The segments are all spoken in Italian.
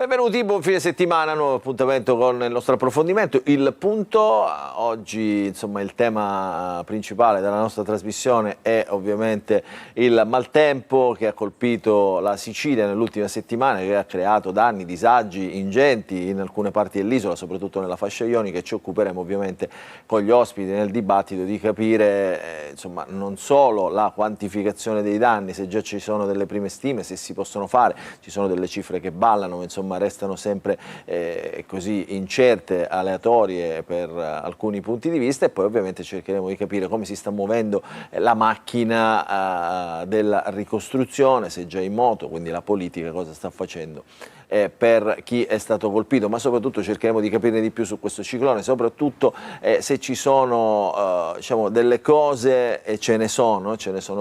Benvenuti, buon fine settimana, nuovo appuntamento con il nostro approfondimento. Il punto, oggi insomma il tema principale della nostra trasmissione è ovviamente il maltempo che ha colpito la Sicilia nell'ultima settimana, che ha creato danni, disagi ingenti in alcune parti dell'isola, soprattutto nella fascia ionica, e ci occuperemo ovviamente con gli ospiti nel dibattito di capire insomma non solo la quantificazione dei danni, se già ci sono delle prime stime, se si possono fare, ci sono delle cifre che ballano, insomma restano sempre così incerte, aleatorie per alcuni punti di vista, e poi ovviamente cercheremo di capire come si sta muovendo la macchina della ricostruzione, se è già in moto, quindi la politica cosa sta facendo per chi è stato colpito, ma soprattutto cercheremo di capire di più su questo ciclone, soprattutto se ci sono diciamo delle cose, e ce ne sono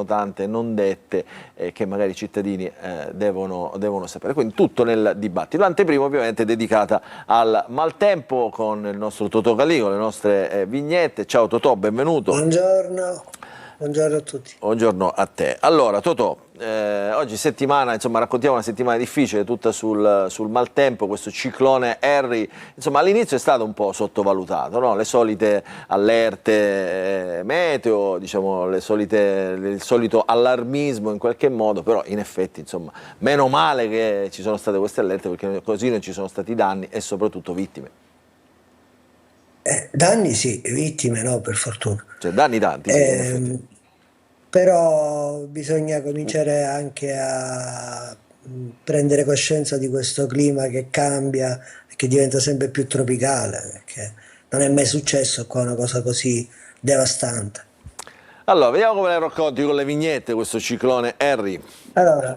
tante non dette, che magari i cittadini devono sapere, quindi tutto nel dibattito. L'anteprima ovviamente è dedicata al maltempo con il nostro Totò Caligo, le nostre vignette. Ciao Totò, benvenuto. Buongiorno, buongiorno a tutti. Buongiorno a te. Allora Totò, oggi settimana, insomma raccontiamo una settimana difficile tutta sul maltempo, questo ciclone Harry, insomma all'inizio è stato un po' sottovalutato, no? Le solite allerte meteo, diciamo il solito allarmismo in qualche modo, però in effetti insomma meno male che ci sono state queste allerte, perché così non ci sono stati danni e soprattutto vittime. Danni sì, vittime no, per fortuna. Cioè danni tanti, sì, in effetti. Ehm, Però bisogna cominciare anche a prendere coscienza di questo clima che cambia e che diventa sempre più tropicale, perché non è mai successo qua una cosa così devastante. Allora, vediamo come le racconti con le vignette questo ciclone Harry. Allora,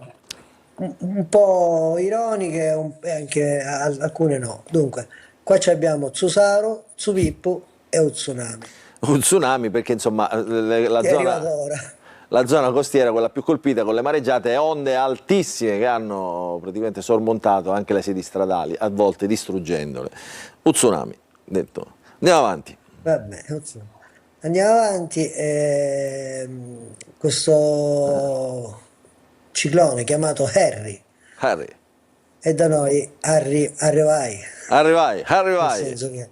un po' ironiche e anche alcune no. Dunque, qua ci abbiamo Tsusaro, Tsupippu e un tsunami, Un tsunami perché insomma che è arrivato ora. la zona costiera, quella più colpita, con le mareggiate e onde altissime che hanno praticamente sormontato anche le sedi stradali, a volte distruggendole. Un tsunami, detto. Andiamo avanti. Va bene, andiamo avanti. Questo ciclone chiamato Harry Harry. è da noi arrivai, Arrivai, nel arrivai. senso che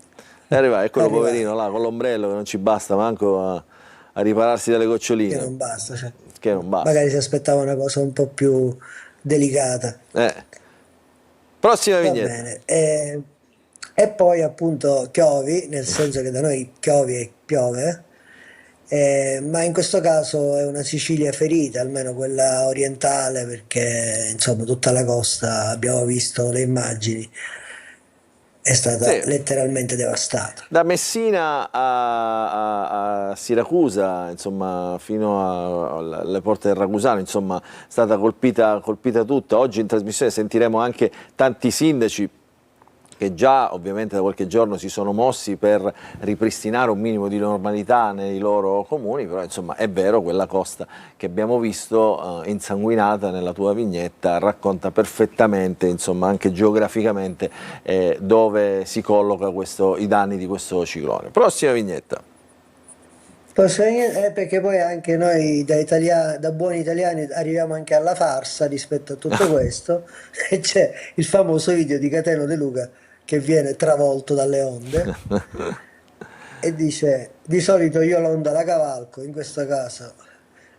Arrivai, è quello arrivai, poverino là con l'ombrello che non ci basta manco a ripararsi dalle che goccioline, non basta, cioè, che non basta. magari si aspettava una cosa un po' più delicata. Eh. Prossima Va vignetta. bene. E poi appunto chiovi, nel senso che da noi chiovi e piove, ma in questo caso è una Sicilia ferita, almeno quella orientale, perché insomma tutta la costa, abbiamo visto le immagini, è stata Sì. letteralmente devastata. Da Messina a Siracusa, insomma, fino alle porte del Ragusano, insomma, è stata colpita tutta. Oggi in trasmissione sentiremo anche tanti sindaci che già ovviamente da qualche giorno si sono mossi per ripristinare un minimo di normalità nei loro comuni, però insomma è vero, quella costa che abbiamo visto insanguinata nella tua vignetta racconta perfettamente, insomma anche geograficamente, dove si colloca i danni di questo ciclone. Prossima vignetta. Perché poi anche noi da buoni italiani arriviamo anche alla farsa rispetto a tutto questo, e c'è il famoso video di Cateno De Luca che viene travolto dalle onde e dice: di solito io l'onda la cavalco, in questo caso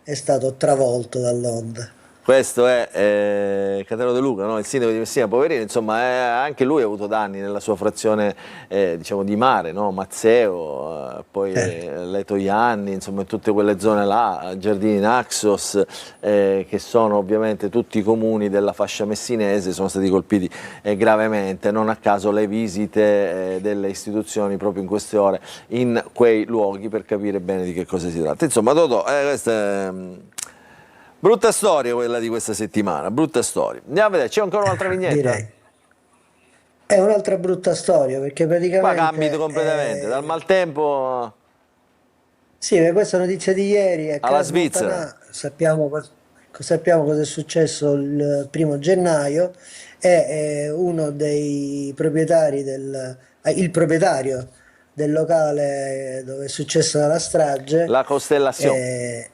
è stato travolto dall'onda. Questo è Cateno De Luca, no? Il sindaco di Messina, poverino, insomma anche lui ha avuto danni nella sua frazione diciamo di mare, no? Mazzeo, poi Leto Ianni, insomma in tutte quelle zone là, Giardini Naxos, che sono ovviamente tutti i comuni della fascia messinese, sono stati colpiti gravemente, non a caso le visite delle istituzioni proprio in queste ore in quei luoghi per capire bene di che cosa si tratta. Insomma Totò, questa è brutta storia quella di questa settimana, brutta storia. Andiamo a vedere, c'è ancora un'altra vignetta? Direi. È un'altra brutta storia perché Qua cambi praticamente completamente, dal maltempo sì, ma questa notizia di ieri a alla Crans Svizzera. Montana, sappiamo cosa è successo il 1° gennaio, e uno dei proprietari il proprietario del locale dove è successa la strage La Costellation. è,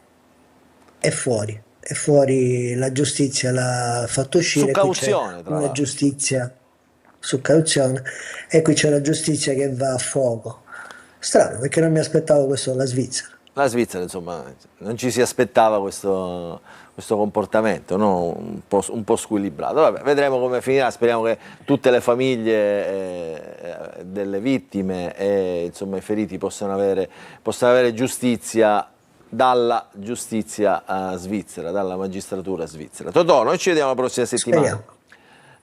è fuori, la giustizia l'ha fatto Su uscire, qui c'è cauzione, tra una l'altro. giustizia. su cauzione, e qui c'è la giustizia che va a fuoco. Strano, perché non mi aspettavo questo dalla Svizzera. La Svizzera, insomma, non ci si aspettava questo comportamento, no? Un po' squilibrato. Vabbè, vedremo come finirà, speriamo che tutte le famiglie delle vittime e insomma, i feriti possano avere giustizia dalla giustizia svizzera, dalla magistratura svizzera. Totò, noi ci vediamo la prossima settimana. Speriamo.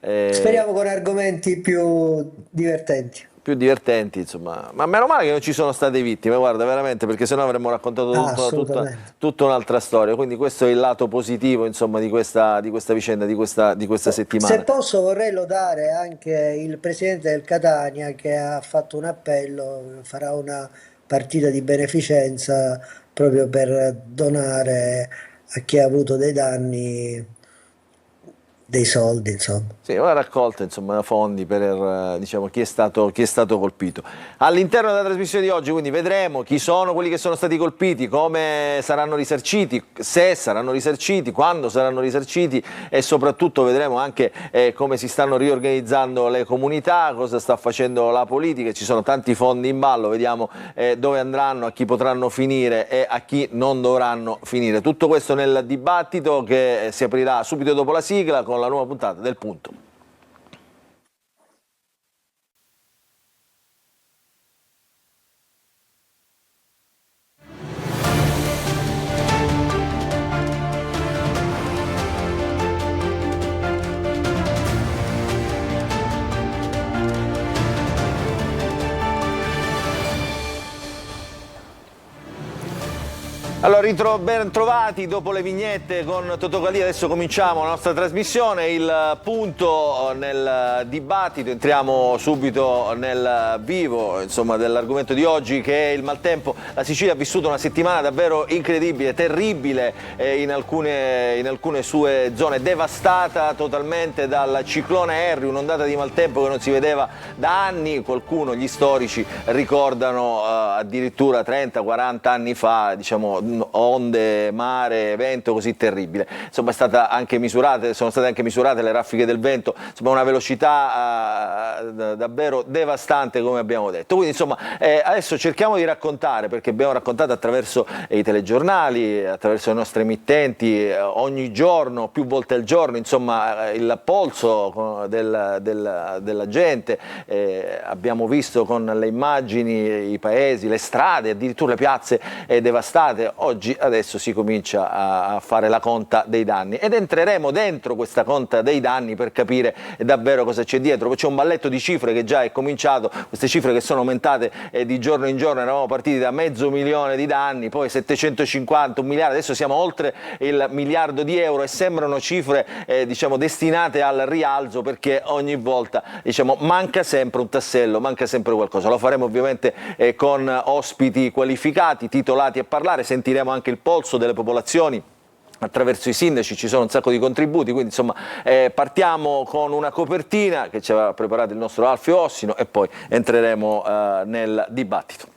Eh, Speriamo con argomenti più divertenti. più divertenti, insomma, ma meno male che non ci sono state vittime, guarda, veramente, perché sennò avremmo raccontato Ah, tutta, assolutamente. tutta un'altra storia, quindi questo è il lato positivo, insomma, di questa vicenda, di questa Se settimana. posso vorrei lodare anche il presidente del Catania che ha fatto un appello, farà una partita di beneficenza proprio per donare a chi ha avuto dei danni dei soldi, insomma. Sì, una raccolta insomma fondi per diciamo, chi è stato colpito. All'interno della trasmissione di oggi quindi vedremo chi sono quelli che sono stati colpiti, come saranno risarciti, se saranno risarciti, quando saranno risarciti e soprattutto vedremo anche come si stanno riorganizzando le comunità, cosa sta facendo la politica, ci sono tanti fondi in ballo, vediamo dove andranno, a chi potranno finire e a chi non dovranno finire. Tutto questo nel dibattito che si aprirà subito dopo la sigla con la nuova puntata del Punto. Allora, ben trovati dopo le vignette con Totò Calia, adesso cominciamo la nostra trasmissione, il punto nel dibattito, entriamo subito nel vivo insomma, dell'argomento di oggi che è il maltempo. La Sicilia ha vissuto una settimana davvero incredibile, terribile in alcune sue zone, devastata totalmente dal ciclone Harry, un'ondata di maltempo che non si vedeva da anni, gli storici ricordano addirittura 30-40 anni fa, diciamo, onde, mare, vento così terribile. Insomma, sono state anche misurate le raffiche del vento, insomma, una velocità davvero devastante, come abbiamo detto. Quindi, insomma, adesso cerchiamo di raccontare, perché abbiamo raccontato attraverso i telegiornali, attraverso le nostre emittenti, ogni giorno, più volte al giorno, insomma, il polso della gente. Abbiamo visto con le immagini i paesi, le strade, addirittura le piazze devastate. Adesso si comincia a fare la conta dei danni ed entreremo dentro questa conta dei danni per capire davvero cosa c'è dietro. C'è un balletto di cifre che già è cominciato, queste cifre che sono aumentate di giorno in giorno, eravamo partiti da 500.000 di danni, poi 750, 1 miliardo, adesso siamo oltre il 1 miliardo di euro e sembrano cifre diciamo, destinate al rialzo, perché ogni volta diciamo, manca sempre un tassello, manca sempre qualcosa. Lo faremo ovviamente con ospiti qualificati, titolati a parlare, sentiremo anche il polso delle popolazioni attraverso i sindaci, ci sono un sacco di contributi, quindi insomma partiamo con una copertina che ci aveva preparato il nostro Alfio Ossino e poi entreremo nel dibattito.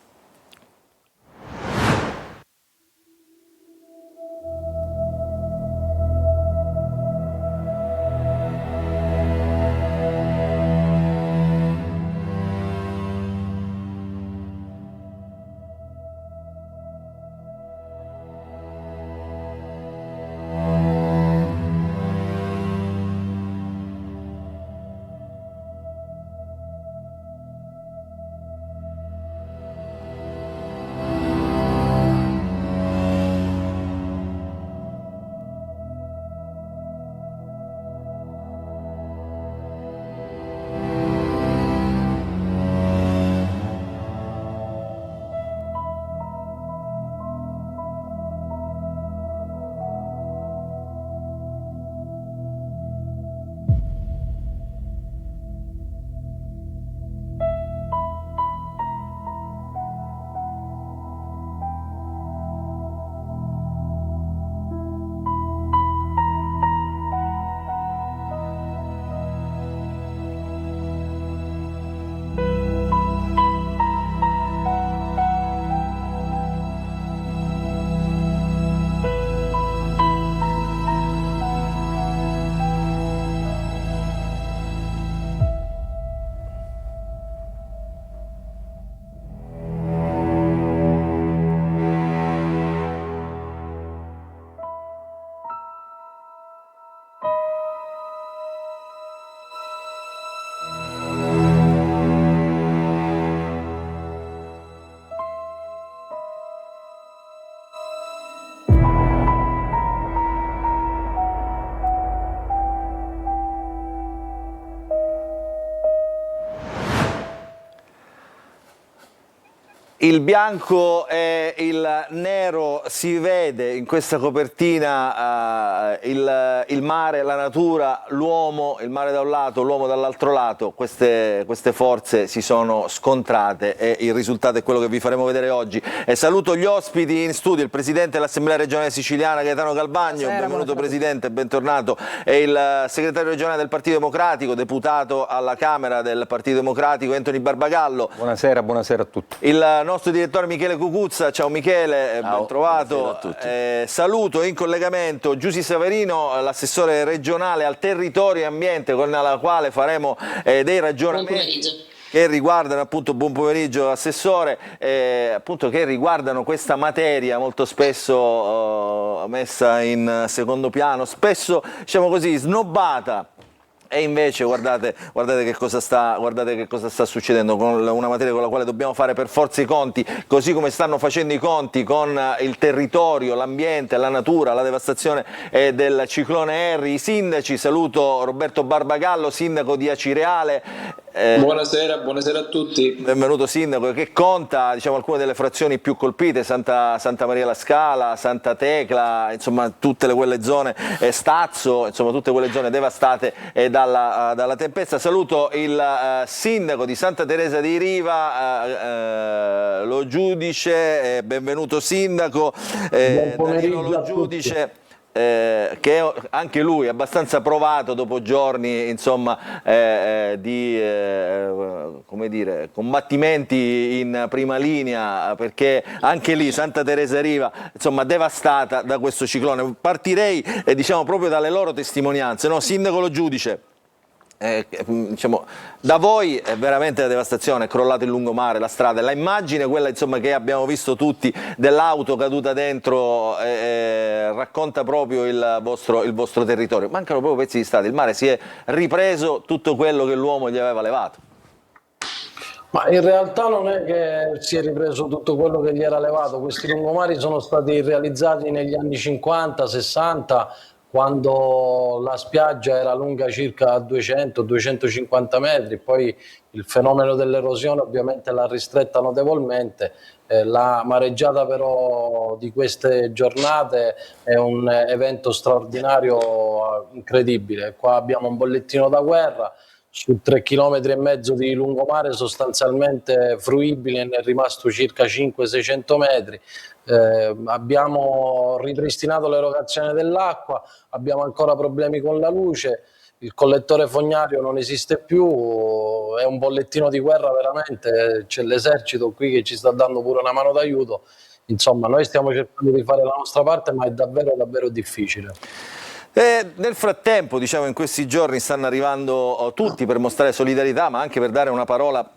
Il bianco e il nero, si vede in questa copertina il mare, la natura, l'uomo, il mare da un lato, l'uomo dall'altro lato. Queste forze si sono scontrate e il risultato è quello che vi faremo vedere oggi. E saluto gli ospiti in studio, il Presidente dell'Assemblea regionale siciliana Gaetano Galvagno, benvenuto Presidente, bentornato, e il Segretario regionale del Partito Democratico, deputato alla Camera del Partito Democratico Anthony Barbagallo. Buonasera a tutti. Il nostro direttore Michele Cucuzza, ciao Michele, ben trovato. A tutti. Saluto in collegamento Giusy Saverino, l'assessore regionale al territorio e ambiente, con la quale faremo dei ragionamenti che riguardano appunto, buon pomeriggio assessore, appunto che riguardano questa materia molto spesso messa in secondo piano, spesso diciamo così snobbata. E invece guardate che cosa sta succedendo con una materia con la quale dobbiamo fare per forza i conti, così come stanno facendo i conti con il territorio, l'ambiente, la natura, la devastazione del ciclone Harry. I sindaci, saluto Roberto Barbagallo, sindaco di Acireale. Buonasera a tutti. Benvenuto sindaco, che conta diciamo, alcune delle frazioni più colpite, Santa Maria la Scala, Santa Tecla, insomma tutte quelle zone, Stazzo, insomma tutte quelle zone devastate dalla tempesta. Saluto il sindaco di Santa Teresa di Riva, Lo Giudice, benvenuto sindaco, Danilo Lo Giudice. Che anche lui è abbastanza provato dopo giorni insomma, di come dire, combattimenti in prima linea, perché anche lì Santa Teresa Riva insomma, devastata da questo ciclone. Partirei diciamo, proprio dalle loro testimonianze, no? Sindaco Lo Giudice. Diciamo, da voi è veramente la devastazione, è crollato il lungomare, la strada, la immagine quella insomma, che abbiamo visto tutti dell'auto caduta dentro racconta proprio il vostro territorio. Mancano proprio pezzi di strada, il mare si è ripreso tutto quello che l'uomo gli aveva levato. Ma in realtà non è che si è ripreso tutto quello che gli era levato, questi lungomari sono stati realizzati negli anni 50, 60, quando la spiaggia era lunga circa 200-250 metri, poi il fenomeno dell'erosione ovviamente l'ha ristretta notevolmente. La mareggiata però di queste giornate è un evento straordinario, incredibile. Qua abbiamo un bollettino da guerra, su 3,5 km di lungomare sostanzialmente fruibile ne è rimasto circa 500-600 metri. Abbiamo ripristinato l'erogazione dell'acqua, abbiamo ancora problemi con la luce, il collettore fognario non esiste più, è un bollettino di guerra veramente, c'è l'esercito qui che ci sta dando pure una mano d'aiuto. Insomma, noi stiamo cercando di fare la nostra parte, ma è davvero difficile. Nel frattempo, diciamo, in questi giorni stanno arrivando tutti per mostrare solidarietà, ma anche per dare una parola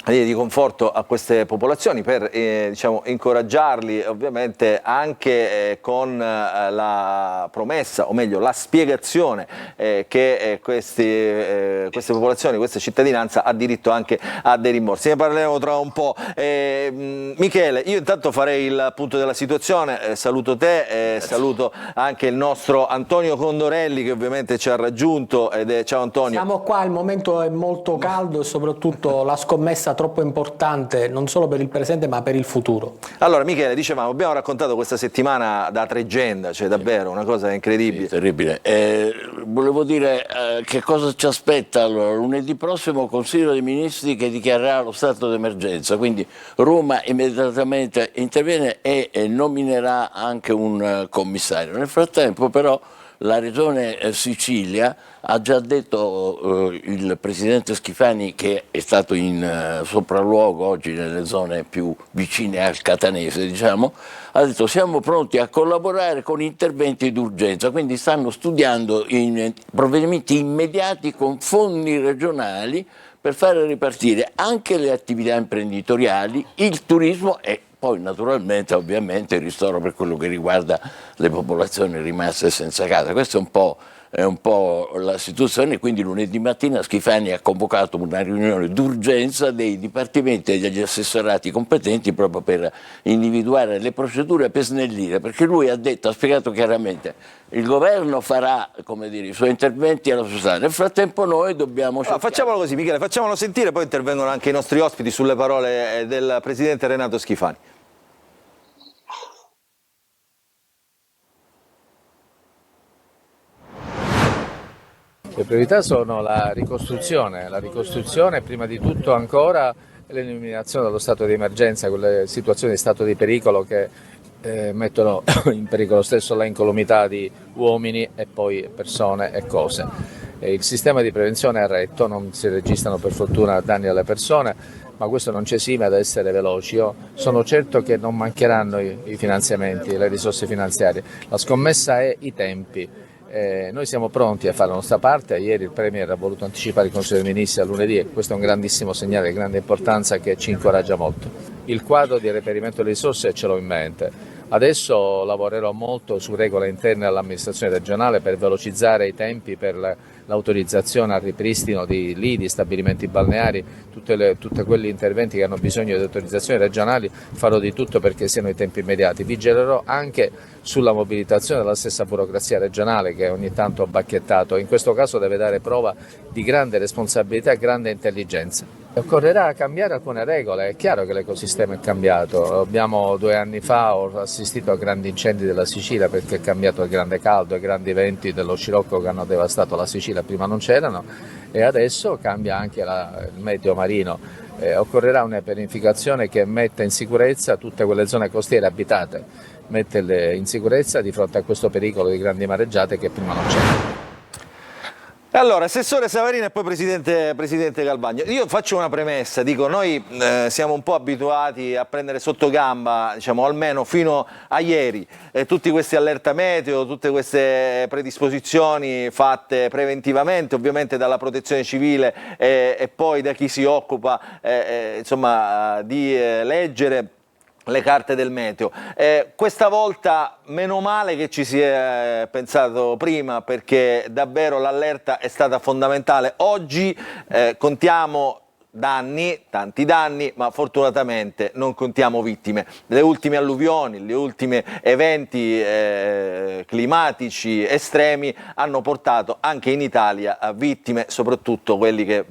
di conforto a queste popolazioni, per diciamo, incoraggiarli ovviamente anche con la promessa, o meglio la spiegazione che queste popolazioni, questa cittadinanza ha diritto anche a dei rimborsi. Ne parleremo tra un po'. Michele, io intanto farei il punto della situazione, saluto te, saluto anche il nostro Antonio Condorelli che ovviamente ci ha raggiunto, ciao Antonio. Siamo qua, il momento è molto caldo e soprattutto la scommessa troppo importante non solo per il presente ma per il futuro. Allora Michele, dicevamo, abbiamo raccontato questa settimana da Tregenda, cioè davvero una cosa incredibile. Sì, terribile. Volevo dire che cosa ci aspetta. Allora, lunedì prossimo Consiglio dei Ministri che dichiarerà lo stato d'emergenza, quindi Roma immediatamente interviene e nominerà anche un commissario. Nel frattempo però la Regione Sicilia ha già detto, il Presidente Schifani, che è stato in sopralluogo oggi nelle zone più vicine al catanese, diciamo, ha detto siamo pronti a collaborare con interventi d'urgenza, quindi stanno studiando provvedimenti immediati con fondi regionali per fare ripartire anche le attività imprenditoriali, il turismo e poi naturalmente ovviamente il ristoro per quello che riguarda le popolazioni rimaste senza casa. Questo è un po' un po' la situazione, quindi lunedì mattina Schifani ha convocato una riunione d'urgenza dei dipartimenti e degli assessorati competenti proprio per individuare le procedure per snellire, perché lui ha spiegato chiaramente il governo farà, come dire, i suoi interventi alla sua strada, nel frattempo noi dobbiamo Allora, facciamolo così, Michele, facciamolo sentire, poi intervengono anche i nostri ospiti sulle parole del presidente Renato Schifani. Le priorità sono la ricostruzione prima di tutto ancora l'eliminazione dallo stato di emergenza, quelle situazioni di stato di pericolo che mettono in pericolo stesso la incolumità di uomini e poi persone e cose. Il sistema di prevenzione è retto, non si registrano per fortuna danni alle persone, ma questo non ci esime da essere veloci. Io sono certo che non mancheranno i finanziamenti, le risorse finanziarie. La scommessa è i tempi. Noi siamo pronti a fare la nostra parte. Ieri il Premier ha voluto anticipare il Consiglio dei Ministri a lunedì e questo è un grandissimo segnale di grande importanza che ci incoraggia molto. Il quadro di reperimento delle risorse ce l'ho in mente. Adesso lavorerò molto su regole interne all'amministrazione regionale per velocizzare i tempi per l'autorizzazione al ripristino di lidi, stabilimenti balneari, tutti quegli interventi che hanno bisogno di autorizzazioni regionali. Farò di tutto perché siano i tempi immediati. Vigilerò anche sulla mobilitazione della stessa burocrazia regionale che ogni tanto ho bacchettato. In questo caso deve dare prova di grande responsabilità e grande intelligenza. Occorrerà cambiare alcune regole, è chiaro che l'ecosistema è cambiato. 2 anni fa ho assistito a grandi incendi della Sicilia perché è cambiato il grande caldo e i grandi venti dello scirocco che hanno devastato la Sicilia, prima non c'erano, e adesso cambia anche il meteo marino. Occorrerà una pianificazione che metta in sicurezza tutte quelle zone costiere abitate, metterle in sicurezza di fronte a questo pericolo di grandi mareggiate che prima non c'era. Allora, Assessore Savarino e poi Presidente Galvagno, io faccio una premessa, dico noi siamo un po' abituati a prendere sotto gamba, diciamo almeno fino a ieri, tutti questi allerta meteo, tutte queste predisposizioni fatte preventivamente, ovviamente dalla Protezione Civile e poi da chi si occupa insomma, di leggere le carte del meteo. Questa volta meno male che ci si è pensato prima, perché davvero l'allerta è stata fondamentale. Oggi contiamo danni, tanti danni, ma fortunatamente non contiamo vittime. Le ultime alluvioni, gli ultimi eventi climatici estremi hanno portato anche in Italia a vittime, soprattutto quelli che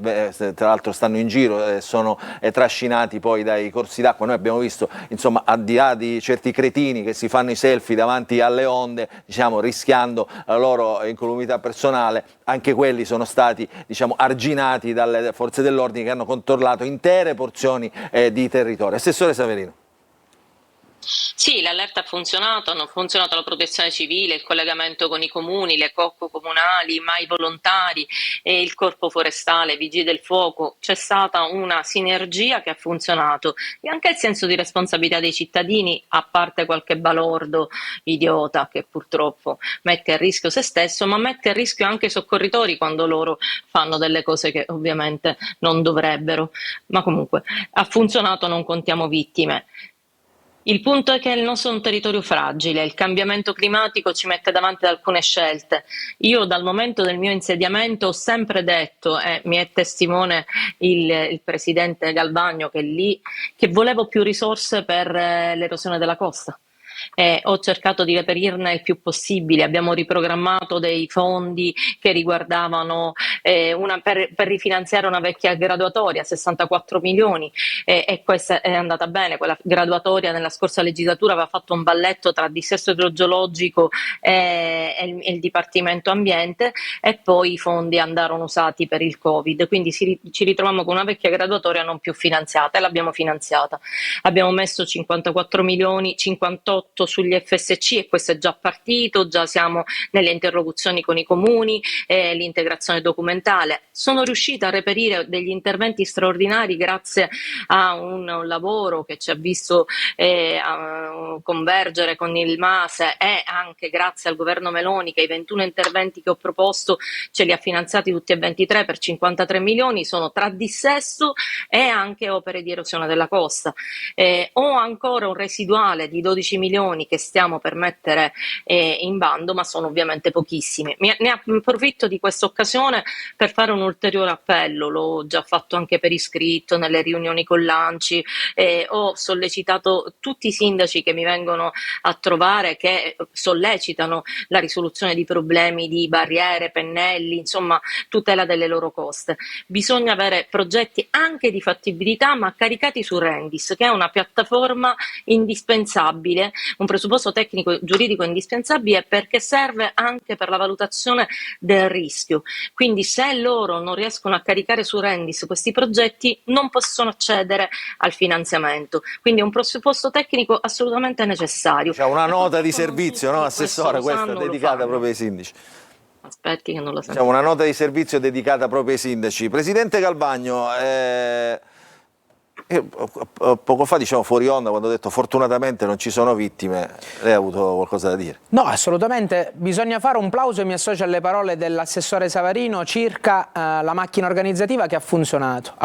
tra l'altro stanno in giro e sono trascinati poi dai corsi d'acqua. Noi abbiamo visto, insomma, al di là di certi cretini che si fanno i selfie davanti alle onde, diciamo, rischiando la loro incolumità personale, anche quelli sono stati, diciamo, arginati dalle forze dell'ordine che hanno controllato intere porzioni di territorio. Assessore Saverino. Sì, l'allerta ha funzionato, hanno funzionato la protezione civile, il collegamento con i comuni, le COC comunali, ma i volontari e il corpo forestale, i vigili del fuoco. C'è stata una sinergia che ha funzionato e anche il senso di responsabilità dei cittadini, a parte qualche balordo idiota che purtroppo mette a rischio se stesso, ma mette a rischio anche i soccorritori quando loro fanno delle cose che ovviamente non dovrebbero. Ma comunque ha funzionato, non contiamo vittime. Il punto è che il nostro è un territorio fragile, il cambiamento climatico ci mette davanti ad alcune scelte. Io dal momento del mio insediamento ho sempre detto, e mi è testimone il presidente Galvagno che è lì, che volevo più risorse per l'erosione della costa. Ho cercato di reperirne il più possibile, abbiamo riprogrammato dei fondi che riguardavano per rifinanziare una vecchia graduatoria, 64 milioni, e questa è andata bene. Quella graduatoria nella scorsa legislatura aveva fatto un balletto tra dissesto idrogeologico e il Dipartimento Ambiente, e poi i fondi andarono usati per il Covid, quindi ci ritroviamo con una vecchia graduatoria non più finanziata, e l'abbiamo finanziata. Abbiamo messo 54 milioni, 58 sugli FSC, e questo è già partito, già siamo nelle interlocuzioni con i comuni, l'integrazione documentale fondamentale. Sono riuscita a reperire degli interventi straordinari grazie a un lavoro che ci ha visto convergere con il MASE, e anche grazie al governo Meloni, che i 21 interventi che ho proposto ce li ha finanziati tutti e 23 per 53 milioni, sono tra dissesto e anche opere di erosione della costa. Ho ancora un residuale di 12 milioni che stiamo per mettere in bando, ma sono ovviamente pochissimi. Ne approfitto di questa occasione per fare un ulteriore appello, l'ho già fatto anche per iscritto nelle riunioni con l'ANCI, ho sollecitato tutti i sindaci che mi vengono a trovare, che sollecitano la risoluzione di problemi di barriere, pennelli, insomma tutela delle loro coste. Bisogna avere progetti anche di fattibilità, ma caricati su Rendis, che è una piattaforma indispensabile, un presupposto tecnico giuridico indispensabile, perché serve anche per la valutazione del rischio. Quindi se loro non riescono a caricare su Rendis questi progetti, non possono accedere al finanziamento. Quindi è un presupposto tecnico assolutamente necessario. C'è una nota di servizio, no, Assessore, questa dedicata proprio ai sindaci. Aspetti che non lo sento. C'è una nota di servizio dedicata proprio ai sindaci. Presidente Galvagno, poco fa, diciamo fuori onda, quando ho detto fortunatamente non ci sono vittime, lei ha avuto qualcosa da dire? No, assolutamente, bisogna fare un plauso, e mi associo alle parole dell'assessore Savarino circa la macchina organizzativa che ha funzionato,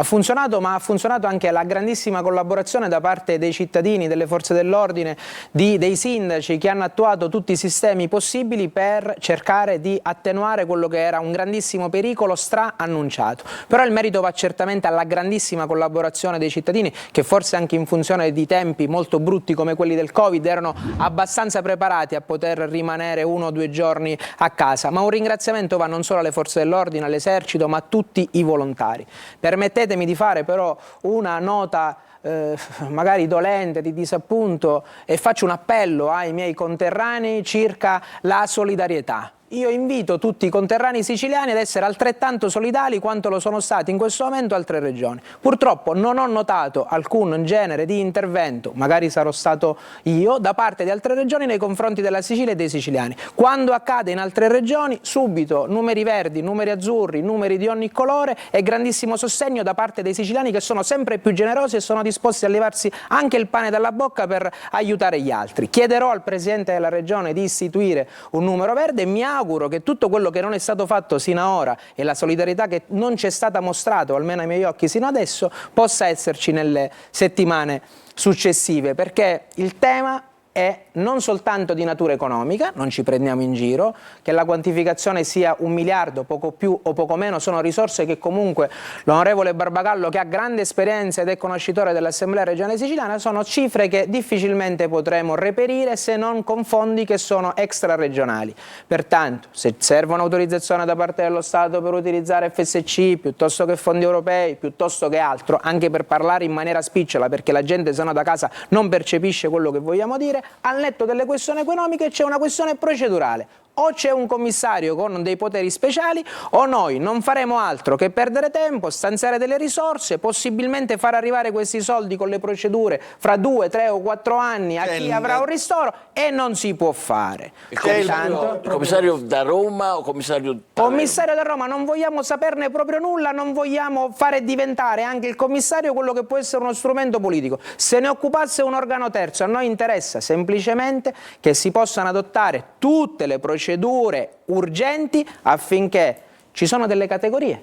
ma ha funzionato anche la grandissima collaborazione da parte dei cittadini, delle forze dell'ordine, dei sindaci, che hanno attuato tutti i sistemi possibili per cercare di attenuare quello che era un grandissimo pericolo annunciato. Però il merito va certamente alla grandissima collaborazione dei cittadini, che forse anche in funzione di tempi molto brutti come quelli del Covid erano abbastanza preparati a poter rimanere 1 o 2 giorni a casa. Ma un ringraziamento va non solo alle forze dell'ordine, all'esercito, ma a tutti i volontari. Permettetemi di fare però una nota magari dolente, di disappunto, e faccio un appello ai miei conterranei circa la solidarietà. Io invito tutti i conterranei siciliani ad essere altrettanto solidali quanto lo sono stati in questo momento altre regioni. Purtroppo non ho notato alcun genere di intervento, magari sarò stato io, da parte di altre regioni nei confronti della Sicilia e dei siciliani. Quando accade in altre regioni, subito numeri verdi, numeri azzurri, numeri di ogni colore e grandissimo sostegno da parte dei siciliani, che sono sempre più generosi e sono disposti a levarsi anche il pane dalla bocca per aiutare gli altri. Chiederò al Presidente della Regione di istituire un numero verde e mi auguro che tutto quello che non è stato fatto sino ad ora e la solidarietà che non c'è stata mostrata, o almeno ai miei occhi sino adesso, possa esserci nelle settimane successive, perché il tema è non soltanto di natura economica, non ci prendiamo in giro, che la quantificazione sia 1 miliardo, poco più o poco meno, sono risorse che comunque l'onorevole Barbagallo, che ha grande esperienza ed è conoscitore dell'Assemblea regionale siciliana, sono cifre che difficilmente potremo reperire se non con fondi che sono extraregionali. Pertanto, se serve un'autorizzazione da parte dello Stato per utilizzare FSC, piuttosto che fondi europei, piuttosto che altro, anche per parlare in maniera spicciola, perché la gente se no da casa non percepisce quello che vogliamo dire, al netto delle questioni economiche c'è una questione procedurale. O c'è un commissario con dei poteri speciali, o noi non faremo altro che perdere tempo, stanziare delle risorse, possibilmente far arrivare questi soldi con le procedure fra 2, 3 o 4 anni a chi avrà un ristoro, e non si può fare. Il commissario da Roma o commissario da Commissario da Roma, non vogliamo saperne proprio nulla, non vogliamo fare diventare anche il commissario quello che può essere uno strumento politico. Se ne occupasse un organo terzo, a noi interessa semplicemente che si possano adottare tutte le procedure urgenti affinché ci sono delle categorie.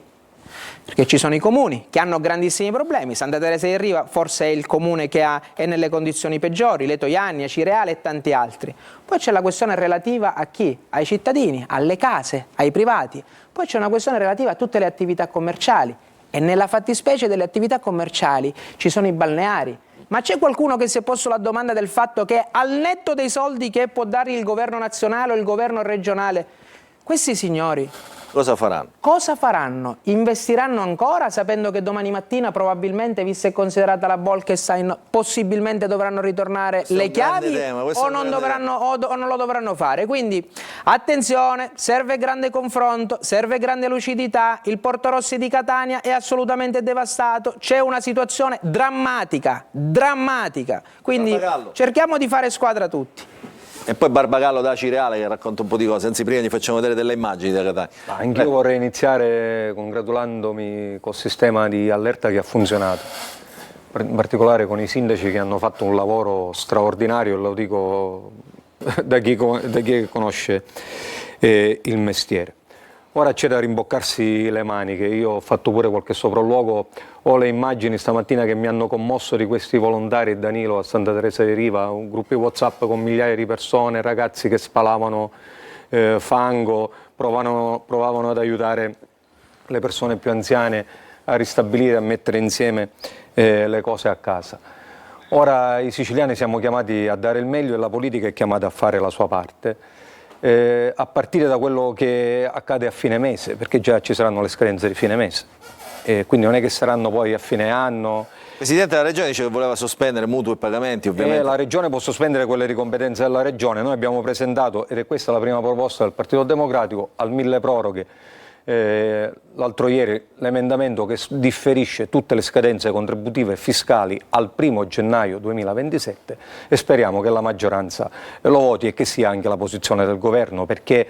Perché ci sono i comuni che hanno grandissimi problemi, Santa Teresa di Riva forse è il comune che è nelle condizioni peggiori, Letojannia, Cireale e tanti altri. Poi c'è la questione relativa a chi? Ai cittadini, alle case, ai privati. Poi c'è una questione relativa a tutte le attività commerciali, e nella fattispecie delle attività commerciali ci sono i balneari. Ma c'è qualcuno che si è posto la domanda del fatto che, al netto dei soldi che può dare il governo nazionale o il governo regionale, questi signori cosa faranno? Cosa faranno? Investiranno ancora, sapendo che domani mattina probabilmente, vista e considerata la Bolkestein, possibilmente dovranno ritornare le chiavi o non lo dovranno fare? Quindi attenzione, serve grande confronto, serve grande lucidità. Il Porto Rossi di Catania è assolutamente devastato, c'è una situazione drammatica, quindi cerchiamo di fare squadra tutti. E poi Barbagallo da Cireale che racconta un po' di cose, anzi prima gli facciamo vedere delle immagini da Catania. Anch'io vorrei iniziare congratulandomi col sistema di allerta che ha funzionato, in particolare con i sindaci che hanno fatto un lavoro straordinario, lo dico da chi conosce il mestiere. Ora c'è da rimboccarsi le maniche, io ho fatto pure qualche sopralluogo, ho le immagini stamattina che mi hanno commosso di questi volontari, Danilo a Santa Teresa di Riva, un gruppo WhatsApp con migliaia di persone, ragazzi che spalavano fango, provavano ad aiutare le persone più anziane a ristabilire, a mettere insieme le cose a casa. Ora i siciliani siamo chiamati a dare il meglio e la politica è chiamata a fare la sua parte. A partire da quello che accade a fine mese, perché già ci saranno le scadenze di fine mese, quindi non è che saranno poi a fine anno. Il Presidente della Regione dice che voleva sospendere mutui e pagamenti, ovviamente. La Regione può sospendere quelle di competenza della Regione, noi abbiamo presentato, ed è questa la prima proposta del Partito Democratico, al milleproroghe l'altro ieri l'emendamento che differisce tutte le scadenze contributive e fiscali al 1° gennaio 2027 e speriamo che la maggioranza lo voti e che sia anche la posizione del governo, perché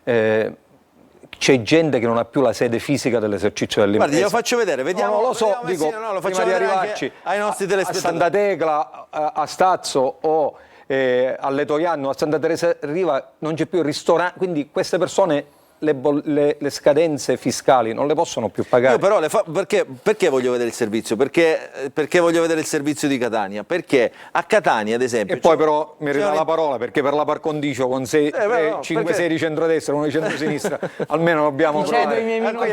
c'è gente che non ha più la sede fisica dell'esercizio dell'impresa. Guardi, glielo faccio vedere, vediamo. No, lo so, vediamo, dico, lo faccio prima di vedere arrivarci ai nostri telespettatori. A Santa Tecla, a Stazzo o a Letoianno, a Santa Teresa Riva non c'è più il ristorante, quindi queste persone le scadenze fiscali non le possono più pagare. Io però perché voglio vedere il servizio? Perché voglio vedere il servizio di Catania? Perché a Catania, ad esempio... E poi però mi ridà la parola, perché per la par condicio con 5-6 di centrodestra, uno di centrosinistra, almeno dobbiamo cedo i miei minuti.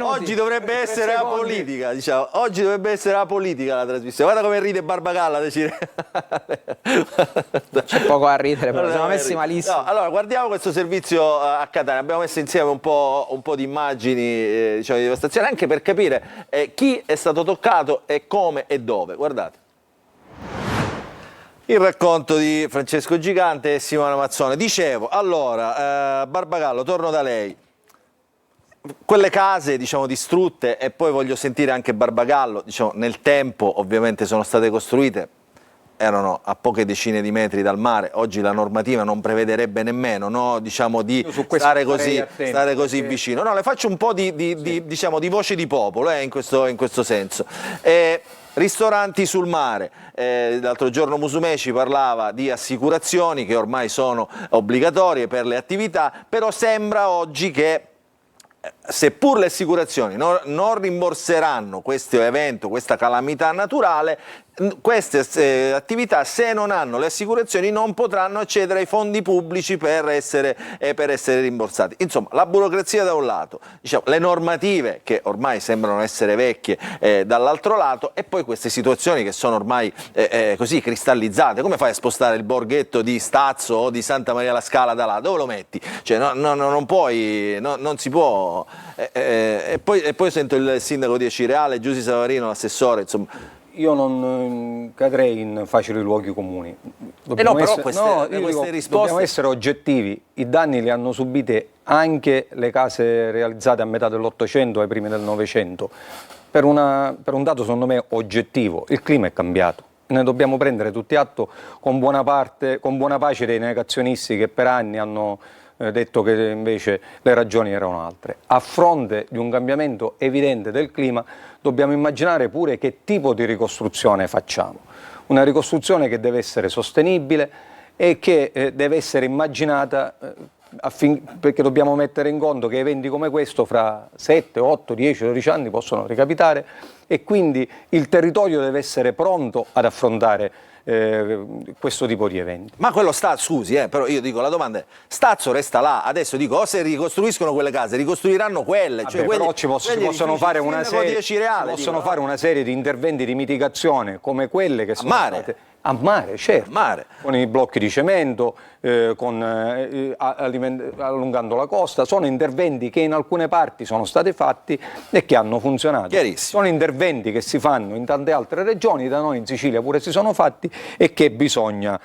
Oggi dovrebbe essere la politica, diciamo. Oggi dovrebbe essere la politica la trasmissione. Guarda come ride Barbagalla. C'è poco a ridere, però siamo messi malissimo. No, allora, guardiamo questo servizio a Catania. Abbiamo messo insieme un po' di immagini diciamo, di devastazione, anche per capire chi è stato toccato e come e dove. Guardate. Il racconto di Francesco Gigante e Simona Mazzone. Dicevo, allora, Barbagallo, torno da lei. Quelle case, diciamo, distrutte, e poi voglio sentire anche Barbagallo, diciamo, nel tempo ovviamente sono state costruite, erano a poche decine di metri dal mare, oggi la normativa non prevederebbe nemmeno, no, diciamo, di stare così vicino. No, le faccio un po' diciamo, di voce di popolo in questo senso. Ristoranti sul mare, l'altro giorno Musumeci parlava di assicurazioni che ormai sono obbligatorie per le attività, però sembra oggi che seppur le assicurazioni non rimborseranno questo evento, questa calamità naturale, queste attività, se non hanno le assicurazioni, non potranno accedere ai fondi pubblici per essere rimborsati. Insomma, la burocrazia da un lato, diciamo, le normative che ormai sembrano essere vecchie dall'altro lato, e poi queste situazioni che sono ormai così cristallizzate. Come fai a spostare il borghetto di Stazzo o di Santa Maria la Scala da là? Dove lo metti? Cioè, non puoi, non si può. E poi sento il sindaco di Cireale, Giusy Savarino, l'assessore, insomma. Io non cadrei in facili luoghi comuni. Dobbiamo essere oggettivi. I danni li hanno subiti anche le case realizzate a metà dell'Ottocento ai primi del Novecento. Per un dato, secondo me, oggettivo, il clima è cambiato. Ne dobbiamo prendere tutti atto, con buona pace dei negazionisti che per anni hanno detto che invece le ragioni erano altre. A fronte di un cambiamento evidente del clima dobbiamo immaginare pure che tipo di ricostruzione facciamo. Una ricostruzione che deve essere sostenibile e che deve essere immaginata perché dobbiamo mettere in conto che eventi come questo fra 7, 8, 10, 12 anni possono ricapitare e quindi il territorio deve essere pronto ad affrontare questo tipo di eventi. Ma quello scusi, però io dico, la domanda è, Stazzo resta là, adesso dico, o se ricostruiscono quelle case, ricostruiranno quelle. Cioè però ci possono fare una serie di interventi di mitigazione come quelle che sono state a mare, certo, con i blocchi di cemento, allungando la costa. Sono interventi che in alcune parti sono stati fatti e che hanno funzionato. Sono interventi che si fanno in tante altre regioni, da noi in Sicilia pure si sono fatti e che bisogna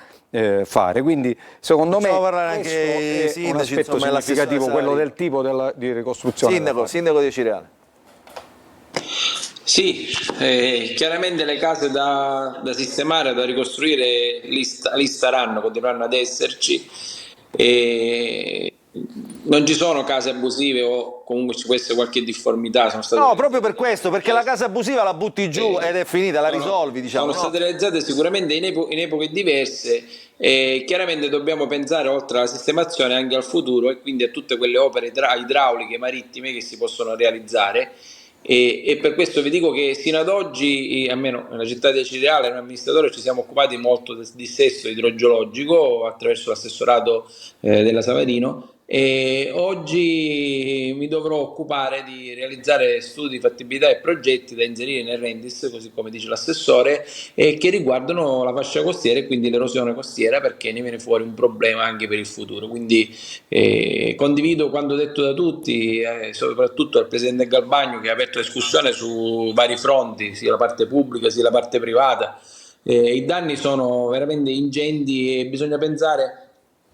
fare. Quindi secondo me questo è un aspetto significativo, quello del tipo di ricostruzione. Sindaco di Cireale. Sì, chiaramente le case da sistemare, da ricostruire, lì staranno, continueranno ad esserci. E non ci sono case abusive o comunque ci può essere qualche difformità. Sono state No, proprio per questo, perché la casa abusiva la butti giù ed è finita, la risolvi, diciamo. Sono state realizzate sicuramente in epoche diverse e chiaramente dobbiamo pensare oltre alla sistemazione anche al futuro e quindi a tutte quelle opere idrauliche marittime che si possono realizzare. E per questo vi dico che sino ad oggi, almeno nella città di Acireale, noi amministratori ci siamo occupati molto del dissesto idrogeologico attraverso l'assessorato della Savarino, e oggi mi dovrò occupare di realizzare studi di fattibilità e progetti da inserire nel Rendis, così come dice l'assessore, che riguardano la fascia costiera e quindi l'erosione costiera, perché ne viene fuori un problema anche per il futuro. Quindi condivido quanto detto da tutti, soprattutto dal Presidente Galbagno, che ha aperto discussione su vari fronti, sia la parte pubblica sia la parte privata. I danni sono veramente ingenti e bisogna pensare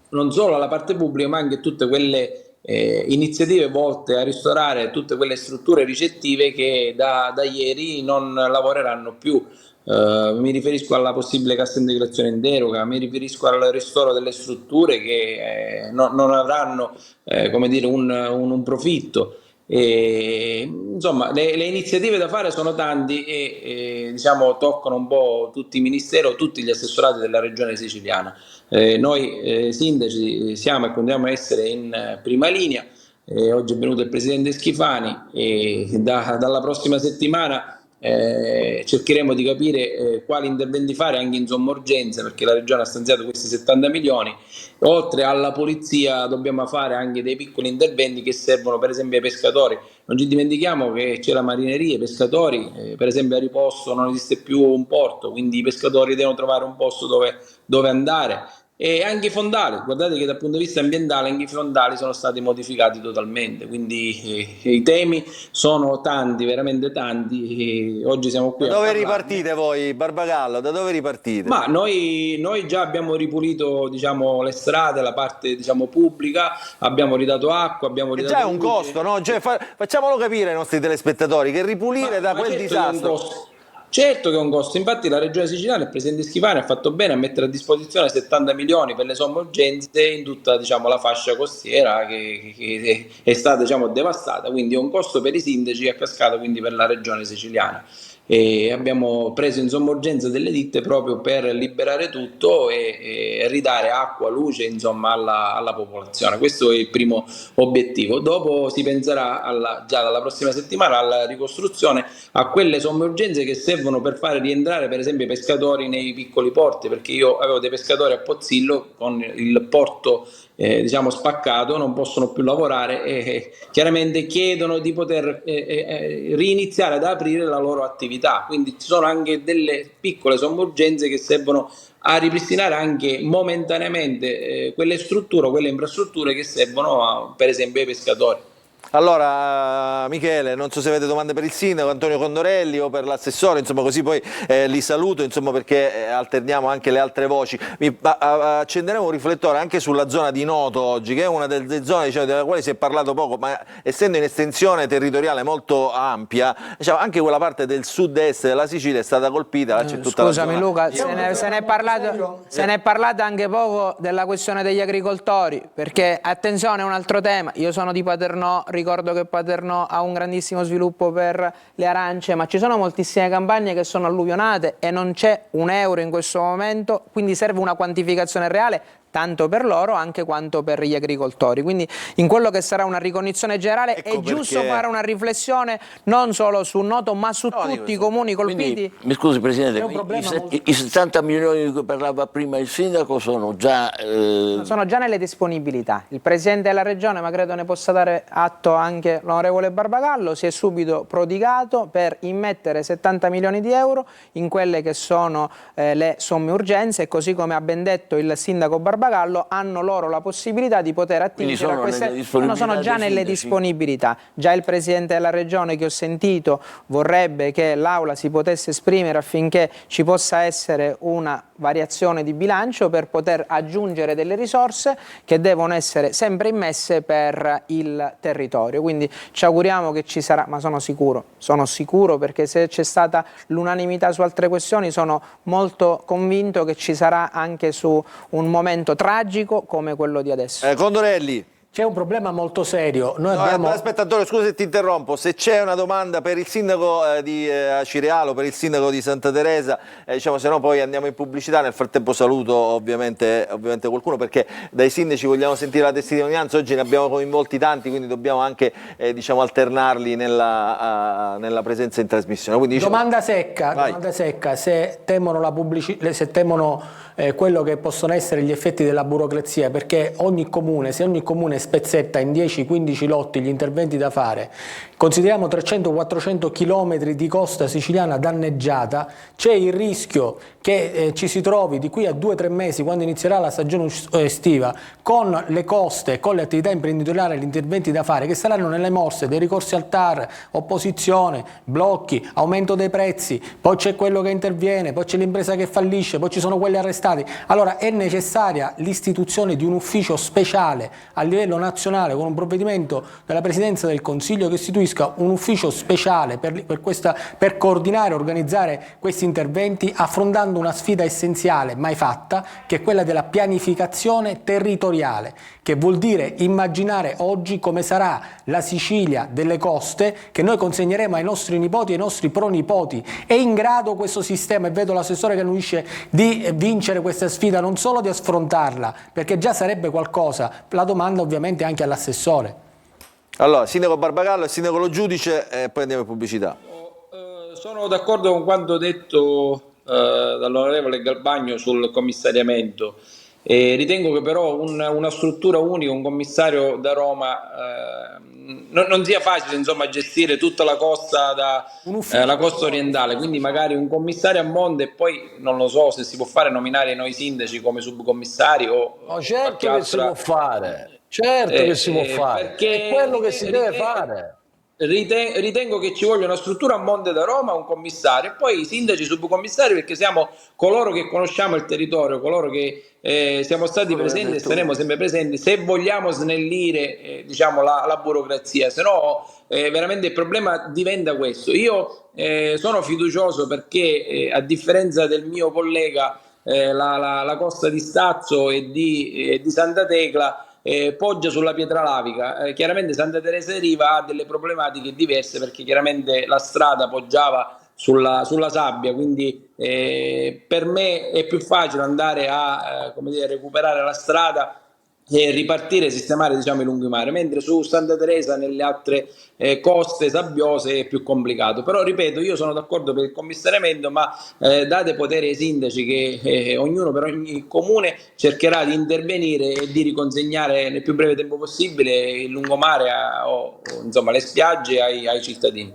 non solo alla parte pubblica ma anche a tutte quelle iniziative volte a ristorare tutte quelle strutture ricettive che da ieri non lavoreranno più. Mi riferisco alla possibile cassa integrazione in deroga, mi riferisco al ristoro delle strutture che non avranno come dire, un profitto. Insomma, le iniziative da fare sono tanti e diciamo, toccano un po' tutti i ministeri o tutti gli assessorati della regione siciliana. Noi sindaci siamo e continuiamo a essere in prima linea. Oggi è venuto il presidente Schifani e dalla prossima settimana cercheremo di capire quali interventi fare anche in somma urgenza, perché la regione ha stanziato questi 70 milioni. Oltre alla polizia dobbiamo fare anche dei piccoli interventi che servono per esempio ai pescatori. Non ci dimentichiamo che c'è la marineria, i pescatori, per esempio a Riposto non esiste più un porto, quindi i pescatori devono trovare un posto dove andare. E anche i fondali, guardate che dal punto di vista ambientale anche i fondali sono stati modificati totalmente, quindi i temi sono tanti, veramente tanti, e oggi siamo qui. Da dove ripartite voi, Barbagallo? Da dove ripartite? Ma noi già abbiamo ripulito, diciamo, le strade, la parte, diciamo, pubblica, abbiamo ridato acqua, abbiamo ridato già è un luce. costo, no? Cioè, facciamolo capire ai nostri telespettatori che ripulire da quel disastro. Certo che è un costo, infatti la regione siciliana, il presidente Schifani ha fatto bene a mettere a disposizione 70 milioni per le somme urgenze in tutta, diciamo, la fascia costiera che è stata, diciamo, devastata, quindi è un costo per i sindaci a cascata, quindi per la regione siciliana. E abbiamo preso in somma urgenza delle ditte proprio per liberare tutto e ridare acqua, luce, insomma, alla popolazione. Questo è il primo obiettivo. Dopo si penserà già dalla prossima settimana alla ricostruzione, a quelle somme urgenze che servono per fare rientrare per esempio i pescatori nei piccoli porti, perché io avevo dei pescatori a Pozzillo con il porto diciamo spaccato, non possono più lavorare e chiaramente chiedono di poter riniziare ad aprire la loro attività, quindi ci sono anche delle piccole somme urgenze che servono a ripristinare anche momentaneamente quelle strutture, quelle infrastrutture che servono per esempio ai pescatori. Allora Michele, non so se avete domande per il sindaco Antonio Condorelli o per l'assessore, insomma così poi li saluto, insomma, perché alterniamo anche le altre voci. Accenderemo un riflettore anche sulla zona di Noto oggi, che è una delle zone, diciamo, della quale si è parlato poco, ma essendo in estensione territoriale molto ampia, diciamo, anche quella parte del sud-est della Sicilia è stata colpita. C'è tutta Scusami la zona... Luca, se ne è parlato anche poco della questione degli agricoltori, perché attenzione, è un altro tema. Io sono di Paternò, ricordo che Paternò ha un grandissimo sviluppo per le arance, ma ci sono moltissime campagne che sono alluvionate e non c'è un euro in questo momento, quindi serve una quantificazione reale tanto per loro anche quanto per gli agricoltori. Quindi in quello che sarà una ricognizione generale è giusto fare una riflessione non solo su Noto ma su tutti i comuni colpiti. Quindi, mi scusi Presidente, i 70 milioni di cui parlava prima il sindaco sono già... Sono già nelle disponibilità. Il Presidente della Regione, ma credo ne possa dare atto anche l'onorevole Barbagallo, si è subito prodigato per immettere 70 milioni di euro in quelle che sono le somme urgenze, e così come ha ben detto il sindaco Barbagallo, Barbagallo, hanno loro la possibilità di poter attingere a queste, sono già nelle disponibilità. Già il Presidente della Regione, che ho sentito, vorrebbe che l'Aula si potesse esprimere affinché ci possa essere una variazione di bilancio per poter aggiungere delle risorse che devono essere sempre immesse per il territorio. Quindi ci auguriamo che ci sarà, ma sono sicuro, perché se c'è stata l'unanimità su altre questioni sono molto convinto che ci sarà anche su un momento tragico come quello di adesso. Condorelli. C'è un problema molto serio. Noi Aspetta Antonio, scusa se ti interrompo, se c'è una domanda per il sindaco di Acireale o per il sindaco di Santa Teresa, diciamo, se no poi andiamo in pubblicità. Nel frattempo saluto ovviamente qualcuno, perché dai sindaci vogliamo sentire la testimonianza. Oggi ne abbiamo coinvolti tanti, quindi dobbiamo anche diciamo, alternarli nella presenza in trasmissione. Quindi, domanda secca, se temono la pubblicità, se temono quello che possono essere gli effetti della burocrazia, perché se ogni comune spezzetta in 10-15 lotti gli interventi da fare, consideriamo 300-400 km di costa siciliana danneggiata, c'è il rischio che ci si trovi di qui a 2-3 mesi, quando inizierà la stagione estiva, con le coste, con le attività imprenditoriali, gli interventi da fare che saranno nelle morse dei ricorsi al TAR, opposizione, blocchi, aumento dei prezzi, poi c'è quello che interviene, poi c'è l'impresa che fallisce, poi ci sono quelli arrestati. Allora è necessaria l'istituzione di un ufficio speciale a livello nazionale, con un provvedimento della Presidenza del Consiglio che istituisca un ufficio speciale per coordinare e organizzare questi interventi, affrontando una sfida essenziale mai fatta, che è quella della pianificazione territoriale, che vuol dire immaginare oggi come sarà la Sicilia delle coste che noi consegneremo ai nostri nipoti e ai nostri pronipoti. È in grado questo sistema, e vedo l'assessore che annuisce, di vincere questa sfida, non solo di affrontarla, perché già sarebbe qualcosa. La domanda ovviamente anche all'assessore. Allora, sindaco Barbagallo e sindaco Lo Giudice, e poi andiamo in pubblicità. Sono d'accordo con quanto detto dall'onorevole Galbagno sul commissariamento. Ritengo che però una struttura unica, un commissario da Roma, non sia facile, insomma, gestire tutta la costa la costa orientale, quindi magari un commissario a monte, e poi non lo so se si può fare nominare noi sindaci come subcommissari o certo che si può fare, che si può fare, è quello che si deve fare. Ritengo che ci voglia una struttura a monte da Roma, un commissario, e poi i sindaci, subcommissari, perché siamo coloro che conosciamo il territorio, coloro che siamo stati presenti e saremo sempre presenti, se vogliamo snellire diciamo, la burocrazia, se no veramente il problema diventa questo. Io sono fiducioso perché a differenza del mio collega la costa di Stazzo e di Santa Tecla poggia sulla pietra lavica. Chiaramente Santa Teresa di Riva ha delle problematiche diverse, perché chiaramente la strada poggiava sulla sabbia, quindi per me è più facile andare a recuperare la strada e ripartire e sistemare, diciamo, i lungomare, mentre su Santa Teresa, nelle altre coste sabbiose, è più complicato. Però ripeto, io sono d'accordo per il commissariamento, ma date potere ai sindaci, che ognuno per ogni comune cercherà di intervenire e di riconsegnare nel più breve tempo possibile il lungomare o insomma le spiagge ai cittadini.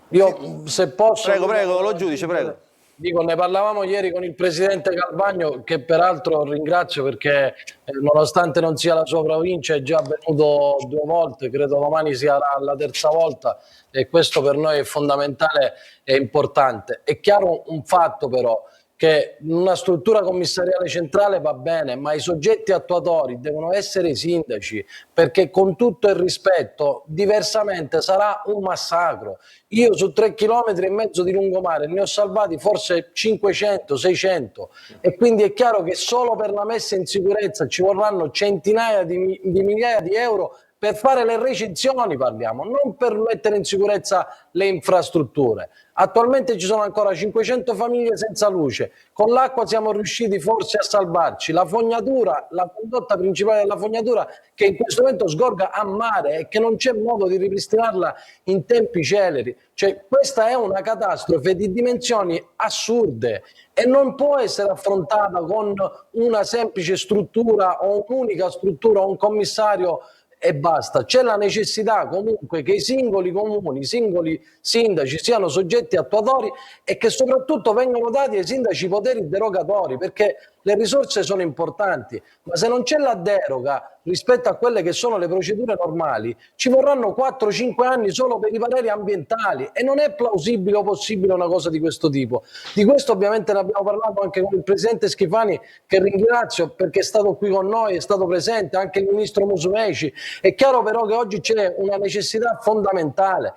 Io, se posso, prego, Lo Giudice, prego. Dico, ne parlavamo ieri con il presidente Galbagno, che peraltro ringrazio perché nonostante non sia la sua provincia è già venuto 2 volte, credo domani sia la 3ª volta, e questo per noi è fondamentale e importante. È chiaro un fatto però, che una struttura commissariale centrale va bene, ma i soggetti attuatori devono essere i sindaci, perché con tutto il rispetto diversamente sarà un massacro. Io su 3,5 km di lungomare ne ho salvati forse 500-600, e quindi è chiaro che solo per la messa in sicurezza ci vorranno centinaia di migliaia di euro per fare le recinzioni, parliamo, non per mettere in sicurezza le infrastrutture. Attualmente ci sono ancora 500 famiglie senza luce, con l'acqua siamo riusciti forse a salvarci. La fognatura, la condotta principale della fognatura, che in questo momento sgorga a mare e che non c'è modo di ripristinarla in tempi celeri. Cioè, questa è una catastrofe di dimensioni assurde e non può essere affrontata con una semplice struttura o un'unica struttura o un commissario e basta. C'è la necessità comunque che i singoli comuni, i singoli sindaci siano soggetti attuatori e che soprattutto vengano dati ai sindaci poteri derogatori, perché le risorse sono importanti, ma se non c'è la deroga rispetto a quelle che sono le procedure normali, ci vorranno 4-5 anni solo per i pareri ambientali e non è plausibile o possibile una cosa di questo tipo. Di questo ovviamente ne abbiamo parlato anche con il Presidente Schifani, che ringrazio perché è stato qui con noi, è stato presente, anche il Ministro Musumeci. È chiaro però che oggi c'è una necessità fondamentale.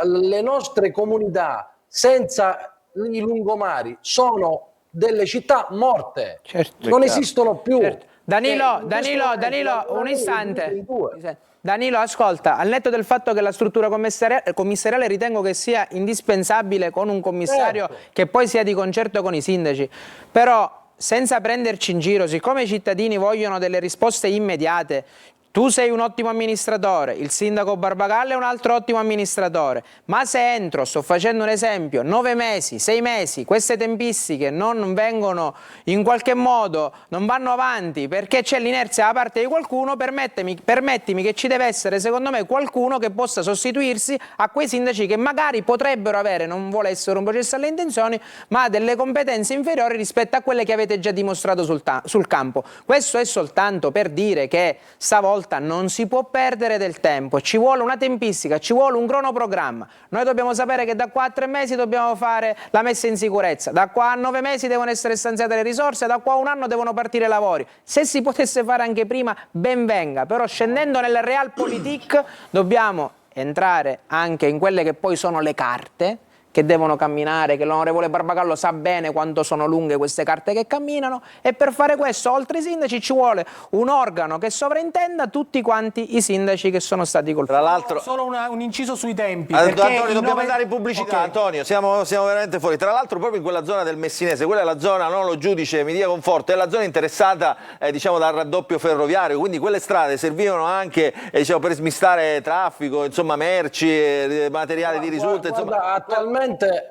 Le nostre comunità senza i lungomari sono delle città morte, Certo. non esistono più. Certo. Danilo, un istante. Danilo, ascolta, al netto del fatto che la struttura commissariale ritengo che sia indispensabile con un commissario che poi sia di concerto con i sindaci, però senza prenderci in giro, siccome i cittadini vogliono delle risposte immediate, tu sei un ottimo amministratore, il sindaco Barbagallo è un altro ottimo amministratore, ma se entro, sto facendo un esempio, 9 mesi, 6 mesi, queste tempistiche non vengono in qualche modo, non vanno avanti perché c'è l'inerzia da parte di qualcuno, permettimi che ci deve essere secondo me qualcuno che possa sostituirsi a quei sindaci che magari potrebbero avere, non vuole essere un processo alle intenzioni, ma delle competenze inferiori rispetto a quelle che avete già dimostrato sul campo. Questo è soltanto per dire che stavolta non si può perdere del tempo, ci vuole una tempistica, ci vuole un cronoprogramma. Noi dobbiamo sapere che da qua a 3 mesi dobbiamo fare la messa in sicurezza, da qua a 9 mesi devono essere stanziate le risorse, da qua a 1 anno devono partire i lavori. Se si potesse fare anche prima, ben venga, però scendendo nel realpolitik dobbiamo entrare anche in quelle che poi sono le carte che devono camminare, che l'onorevole Barbagallo sa bene quanto sono lunghe queste carte che camminano, e per fare questo, oltre ai sindaci, ci vuole un organo che sovrintenda tutti quanti i sindaci che sono stati colpiti. Tra l'altro, solo un inciso sui tempi. Antonio, dobbiamo andare in pubblicità, Okay. Antonio, siamo veramente fuori. Tra l'altro proprio in quella zona del Messinese, quella è la zona, no, lo giudice mi dia conforto, è la zona interessata diciamo dal raddoppio ferroviario, quindi quelle strade servivano anche diciamo, per smistare traffico, insomma merci, materiale di risulta. Guarda,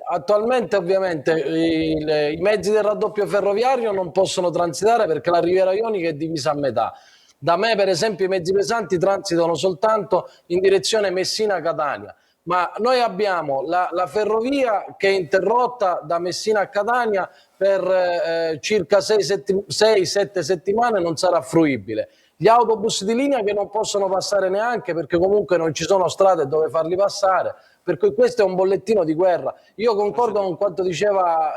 attualmente ovviamente i mezzi del raddoppio ferroviario non possono transitare perché la Riviera Ionica è divisa a metà. Da me per esempio i mezzi pesanti transitano soltanto in direzione Messina-Catania, ma noi abbiamo la ferrovia che è interrotta da Messina a Catania per circa 6-7 settimane, non sarà fruibile. Gli autobus di linea che non possono passare neanche perché comunque non ci sono strade dove farli passare, per cui questo è un bollettino di guerra. Io concordo con quanto diceva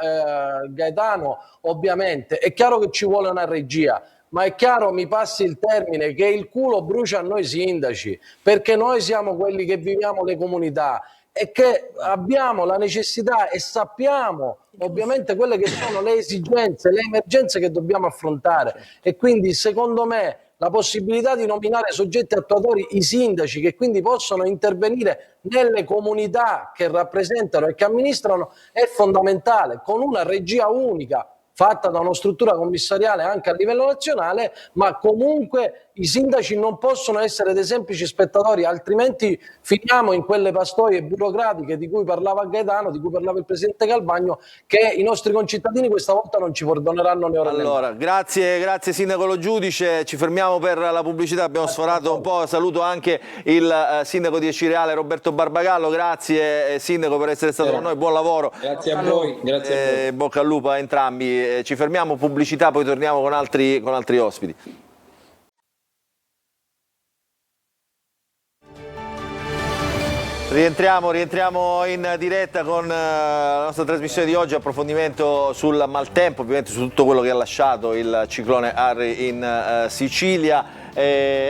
Gaetano, ovviamente, è chiaro che ci vuole una regia, ma è chiaro, mi passi il termine, che il culo brucia a noi sindaci, perché noi siamo quelli che viviamo le comunità e che abbiamo la necessità e sappiamo ovviamente quelle che sono le esigenze, le emergenze che dobbiamo affrontare, e quindi secondo me la possibilità di nominare soggetti attuatori, i sindaci, che quindi possono intervenire nelle comunità che rappresentano e che amministrano, è fondamentale, con una regia unica fatta da una struttura commissariale anche a livello nazionale, ma comunque i sindaci non possono essere dei semplici spettatori, altrimenti finiamo in quelle pastoie burocratiche di cui parlava Gaetano, di cui parlava il Presidente Calvagno, che i nostri concittadini questa volta non ci perdoneranno né ora né Allora, grazie Sindaco Lo Giudice, ci fermiamo per la pubblicità, abbiamo sforato un po', saluto anche il Sindaco di Cireale Roberto Barbagallo, grazie Sindaco per essere stato con noi, buon lavoro. Grazie a voi, grazie a voi. Bocca al lupo a entrambi, ci fermiamo, pubblicità, poi torniamo con altri ospiti. Rientriamo in diretta con la nostra trasmissione di oggi, approfondimento sul maltempo, ovviamente su tutto quello che ha lasciato il ciclone Harry in Sicilia.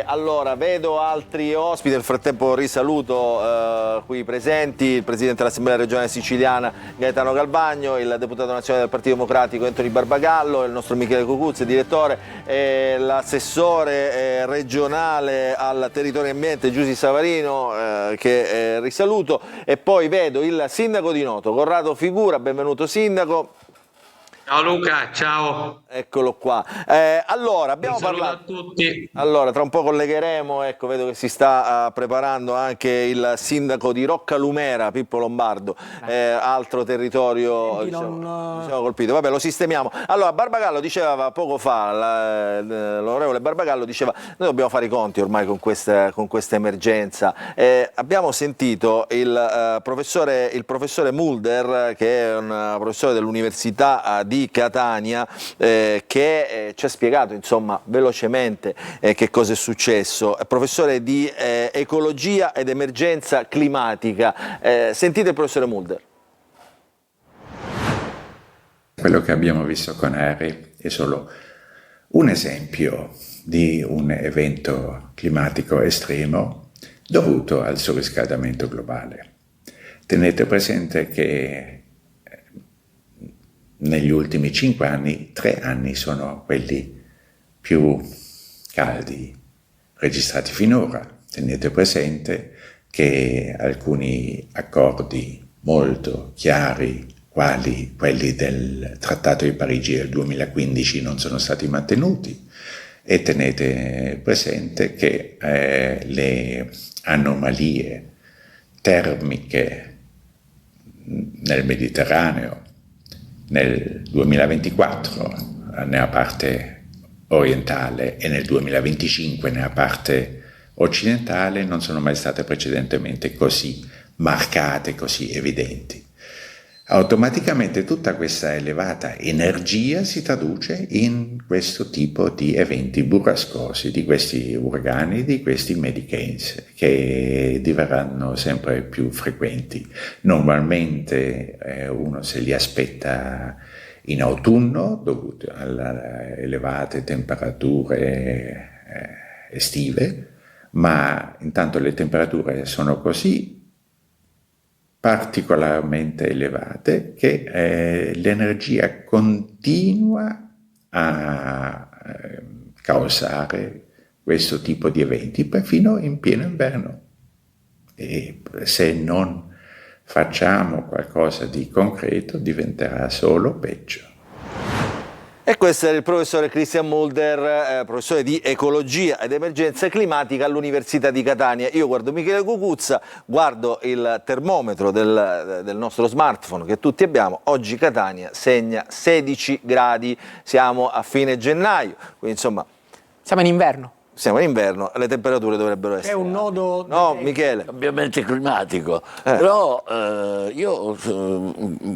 Allora, vedo altri ospiti, nel frattempo risaluto qui presenti il Presidente dell'Assemblea regionale siciliana Gaetano Galvagno, il Deputato nazionale del Partito Democratico Anthony Barbagallo, il nostro Michele Cucuzzi, direttore, l'assessore regionale al territorio e ambiente Giusy Savarino, che risaluto, e poi vedo il Sindaco di Noto, Corrado Figura, benvenuto Sindaco. Ciao Luca, ciao. Eccolo qua. Allora, abbiamo parlato. A tutti. Allora, tra un po' collegheremo, ecco, vedo che si sta preparando anche il sindaco di Roccalumera, Pippo Lombardo, altro territorio diciamo colpito. Vabbè, lo sistemiamo. Allora, Barbagallo diceva poco fa, l'onorevole Barbagallo diceva, noi dobbiamo fare i conti ormai con questa emergenza. Abbiamo sentito il professore Mulder, che è un professore dell'Università di di Catania che ci ha spiegato insomma velocemente che cosa è successo. È professore di ecologia ed emergenza climatica. Sentite il professore Mulder. Quello che abbiamo visto con Harry è solo un esempio di un evento climatico estremo dovuto al surriscaldamento globale. Tenete presente che negli ultimi 5 anni, 3 anni sono quelli più caldi registrati finora. Tenete presente che alcuni accordi molto chiari, quali quelli del Trattato di Parigi del 2015, non sono stati mantenuti, e tenete presente che le anomalie termiche nel Mediterraneo nel 2024 nella parte orientale e nel 2025 nella parte occidentale non sono mai state precedentemente così marcate, così evidenti. Automaticamente tutta questa elevata energia si traduce in questo tipo di eventi burrascosi, di questi uragani, di questi medicains che diverranno sempre più frequenti. Normalmente uno se li aspetta in autunno dovuto alle elevate temperature estive, ma intanto le temperature sono così particolarmente elevate che l'energia continua a causare questo tipo di eventi perfino in pieno inverno, e se non facciamo qualcosa di concreto diventerà solo peggio. E questo è il professore Christian Mulder, professore di ecologia ed emergenza climatica all'Università di Catania. Io guardo Michele Cucuzza, guardo il termometro del nostro smartphone che tutti abbiamo. Oggi Catania segna 16 gradi, siamo a fine gennaio, quindi insomma... Siamo in inverno. Siamo in inverno, le temperature dovrebbero essere... È un nodo... No, Michele. Cambiamento climatico. Però io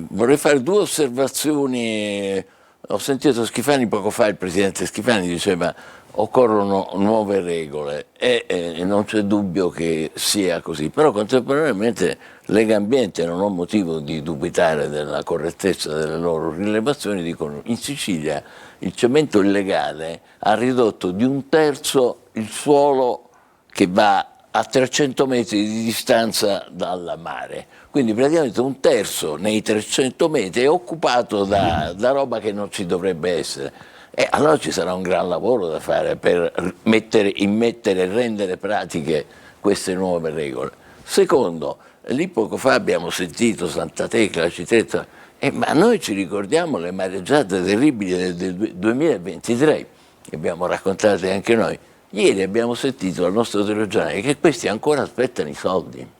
vorrei fare 2 osservazioni. Ho sentito Schifani poco fa, il presidente Schifani diceva occorrono nuove regole e non c'è dubbio che sia così, però contemporaneamente Legambiente, non ho motivo di dubitare della correttezza delle loro rilevazioni, dicono in Sicilia il cemento illegale ha ridotto di 1/3 il suolo che va a 300 metri di distanza dal mare, quindi praticamente 1/3 nei 300 metri è occupato da roba che non ci dovrebbe essere. E allora ci sarà un gran lavoro da fare per immettere e rendere pratiche queste nuove regole. Secondo, lì poco fa abbiamo sentito Santa Tecla, Citretta, ma noi ci ricordiamo le mareggiate terribili del 2023, che abbiamo raccontate anche noi. Ieri abbiamo sentito dal nostro telegiornale che questi ancora aspettano i soldi.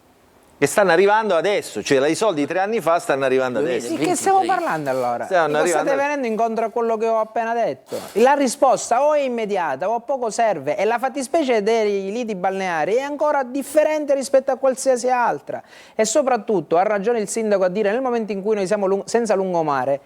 Che stanno arrivando adesso, cioè i soldi 3 anni fa stanno arrivando adesso. Di che stiamo parlando allora? State venendo incontro a quello che ho appena detto. La risposta o è immediata o poco serve, e la fattispecie dei liti balneari è ancora differente rispetto a qualsiasi altra. E soprattutto ha ragione il sindaco a dire, nel momento in cui noi siamo senza lungomare,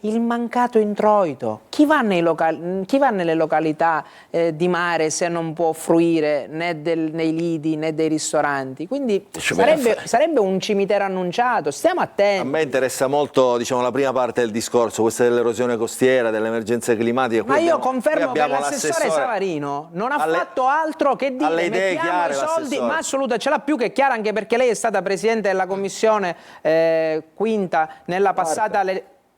il mancato introito. Chi va nelle località di mare se non può fruire né nei lidi né dei ristoranti? Quindi sarebbe un cimitero annunciato. Stiamo attenti. A me interessa molto, diciamo, la prima parte del discorso, questa dell'erosione costiera, delle emergenze climatiche. Ma io confermo che l'assessore Savarino non ha fatto altro che dire mettiamo i soldi, ma assoluta, ce l'ha più che chiara, anche perché lei è stata presidente della commissione quinta nella passata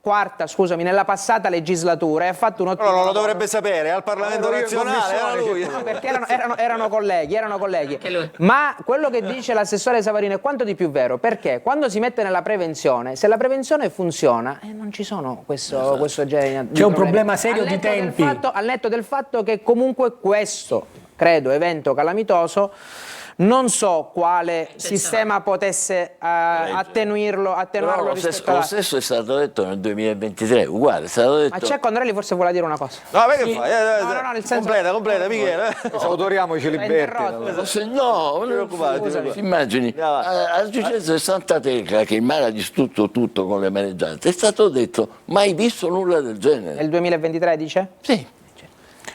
quarta, scusami, nella passata legislatura, e ha fatto un ottimo lavoro. Non lo dovrebbe sapere, al Parlamento nazionale era lui. No, perché erano colleghi. Ma quello che dice l'assessore Savarino è quanto di più vero, perché quando si mette nella prevenzione, se la prevenzione funziona, non ci sono questo genere di C'è un problema serio di tempi. Al netto del fatto che comunque questo, credo, evento calamitoso Non so quale sistema potesse attenuarlo Però rispetto lo stesso è stato detto nel 2023, uguale, è stato detto... Ma Cecco Andrelli forse voleva dire una cosa. No, perché fai? No, nel senso... Completa, Michele. Autoriamoci liberti. No, non preoccupate, immagini, a Giuseppe Santa Tecla, che il mare ha distrutto tutto con le mareggiate, è stato detto, mai visto nulla del genere. Nel 2023 dice? Sì.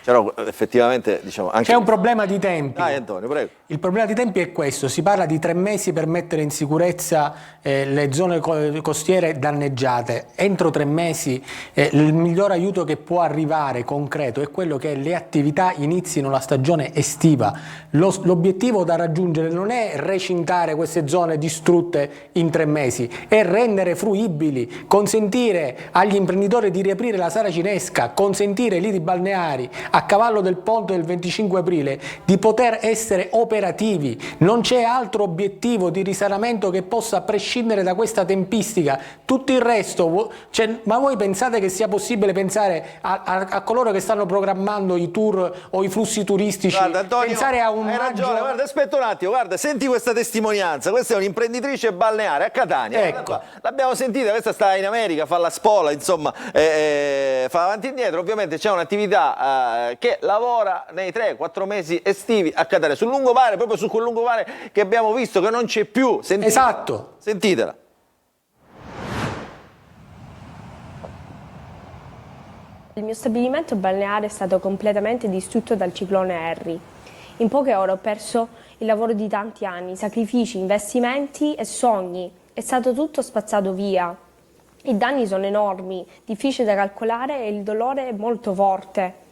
Però effettivamente, diciamo, anche... C'è un problema di tempi. Dai Antonio, prego. Il problema di tempi è questo, si parla di 3 mesi per mettere in sicurezza le zone costiere danneggiate. Entro 3 mesi il miglior aiuto che può arrivare concreto è quello che le attività inizino la stagione estiva. L'obiettivo da raggiungere non è recintare queste zone distrutte in 3 mesi, è rendere fruibili, consentire agli imprenditori di riaprire la saracinesca, consentire ai lidi balneari a cavallo del ponte del 25 aprile di poter essere operativi. Non c'è altro obiettivo di risanamento che possa prescindere da questa tempistica. Tutto il resto, ma voi pensate che sia possibile pensare a coloro che stanno programmando i tour o i flussi turistici? Guarda Antonio, pensare a un hai ragione, guarda, aspetta un attimo, guarda, senti questa testimonianza, questa è un'imprenditrice balneare a Catania, ecco. L'abbiamo sentita, questa sta in America, fa la spola, insomma, fa avanti e indietro, ovviamente c'è un'attività che lavora nei 3-4 mesi estivi a Catania, sul lungomare, proprio su quel lungomare che abbiamo visto che non c'è più. Sentitela. Esatto. Sentitela. Il mio stabilimento balneare è stato completamente distrutto dal ciclone Harry. In poche ore ho perso il lavoro di tanti anni, sacrifici, investimenti e sogni. È stato tutto spazzato via. I danni sono enormi, difficili da calcolare e il dolore è molto forte.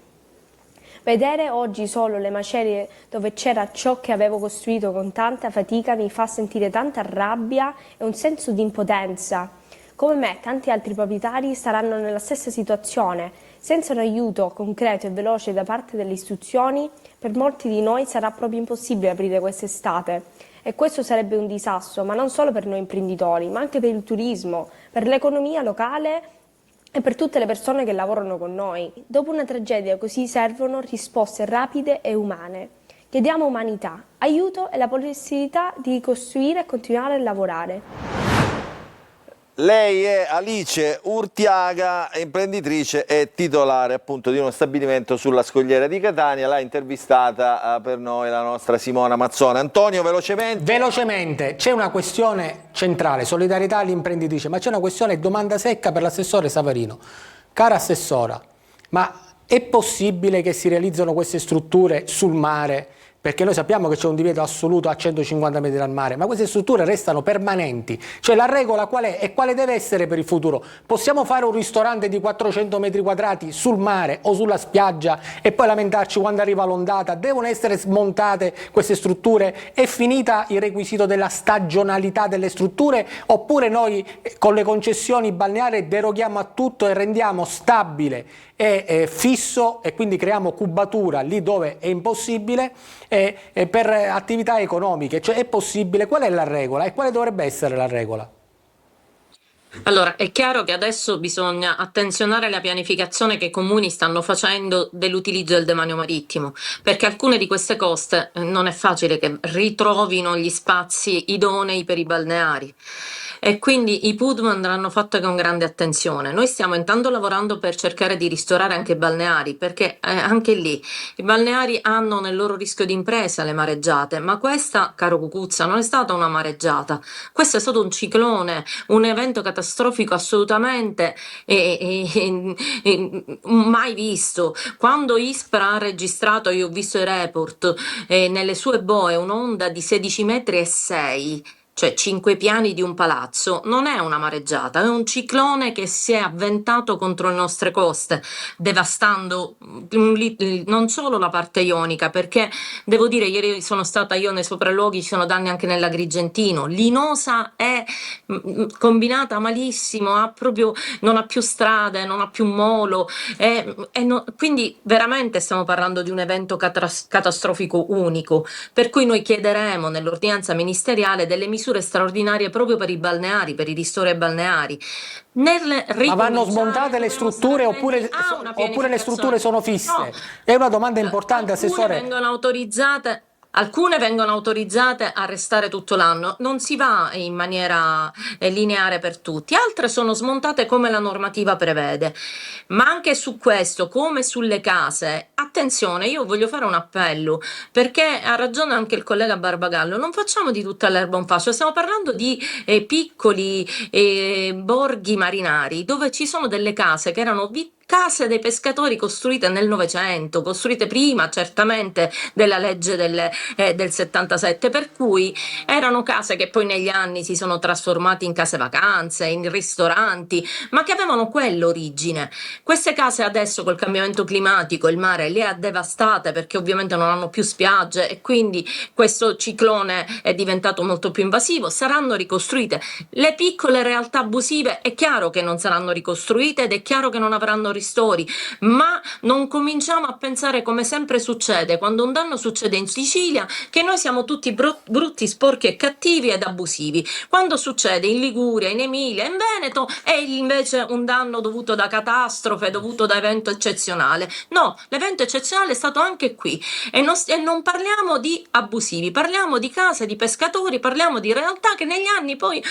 Vedere oggi solo le macerie dove c'era ciò che avevo costruito con tanta fatica mi fa sentire tanta rabbia e un senso di impotenza. Come me, tanti altri proprietari saranno nella stessa situazione. Senza un aiuto concreto e veloce da parte delle istituzioni, per molti di noi sarà proprio impossibile aprire quest'estate. E questo sarebbe un disastro, ma non solo per noi imprenditori, ma anche per il turismo, per l'economia locale e per tutte le persone che lavorano con noi. Dopo una tragedia così servono risposte rapide e umane. Chiediamo umanità, aiuto e la possibilità di ricostruire e continuare a lavorare. Lei è Alice Urtiaga, imprenditrice e titolare appunto di uno stabilimento sulla scogliera di Catania. L'ha intervistata per noi la nostra Simona Mazzone. Antonio, velocemente. Velocemente, c'è una questione centrale, solidarietà all'imprenditrice, ma c'è una questione domanda secca per l'assessore Savarino. Cara assessora, ma è possibile che si realizzano queste strutture sul mare? Perché noi sappiamo che c'è un divieto assoluto a 150 metri dal mare, ma queste strutture restano permanenti. Cioè la regola qual è e quale deve essere per il futuro? Possiamo fare un ristorante di 400 metri quadrati sul mare o sulla spiaggia e poi lamentarci quando arriva l'ondata? Devono essere smontate queste strutture? È finita il requisito della stagionalità delle strutture? Oppure noi con le concessioni balneari deroghiamo a tutto e rendiamo stabile e fisso e quindi creiamo cubatura lì dove è impossibile per attività economiche? Cioè è possibile? Qual è la regola e quale dovrebbe essere la regola? Allora, è chiaro che adesso bisogna attenzionare la pianificazione che i comuni stanno facendo dell'utilizzo del demanio marittimo, perché alcune di queste coste non è facile che ritrovino gli spazi idonei per i balneari. E quindi i PUDM andranno fatte con grande attenzione. Noi stiamo intanto lavorando per cercare di ristorare anche i balneari, perché anche lì i balneari hanno nel loro rischio di impresa le mareggiate, ma questa, caro Cucuzza, non è stata una mareggiata, questo è stato un ciclone, un evento catastrofico assolutamente mai visto. Quando ISPRA ha registrato, io ho visto i report, nelle sue boe un'onda di 16,6 metri, cioè 5 piani di un palazzo, non è una mareggiata, è un ciclone che si è avventato contro le nostre coste, devastando non solo la parte ionica, perché devo dire, ieri sono stata io nei sopralluoghi, ci sono danni anche nell'Agrigentino, Linosa è combinata malissimo, non ha più strade, non ha più molo, quindi veramente stiamo parlando di un evento catastrofico unico, per cui noi chiederemo nell'ordinanza ministeriale delle misure straordinarie proprio per i balneari, per i ristori balneari. Ma vanno smontate le strutture oppure le strutture sono fisse? No. È una domanda importante, assessore. Vengono autorizzate. Alcune vengono autorizzate a restare tutto l'anno, non si va in maniera lineare per tutti, altre sono smontate come la normativa prevede. Ma anche su questo, come sulle case, attenzione, io voglio fare un appello, perché ha ragione anche il collega Barbagallo, non facciamo di tutta l'erba un fascio, stiamo parlando di piccoli borghi marinari dove ci sono delle case che erano case dei pescatori costruite nel Novecento, costruite prima certamente della legge del 77, per cui erano case che poi negli anni si sono trasformate in case vacanze, in ristoranti, ma che avevano quell'origine. Queste case adesso col cambiamento climatico il mare le ha devastate perché ovviamente non hanno più spiagge e quindi questo ciclone è diventato molto più invasivo, saranno ricostruite. Le piccole realtà abusive è chiaro che non saranno ricostruite ed è chiaro che non avranno ristori, ma non cominciamo a pensare, come sempre succede quando un danno succede in Sicilia, che noi siamo tutti brutti, sporchi e cattivi ed abusivi. Quando succede in Liguria, in Emilia, in Veneto è invece un danno dovuto da catastrofe, dovuto da evento eccezionale. No, l'evento eccezionale è stato anche qui e non parliamo di abusivi, parliamo di case di pescatori, parliamo di realtà che negli anni poi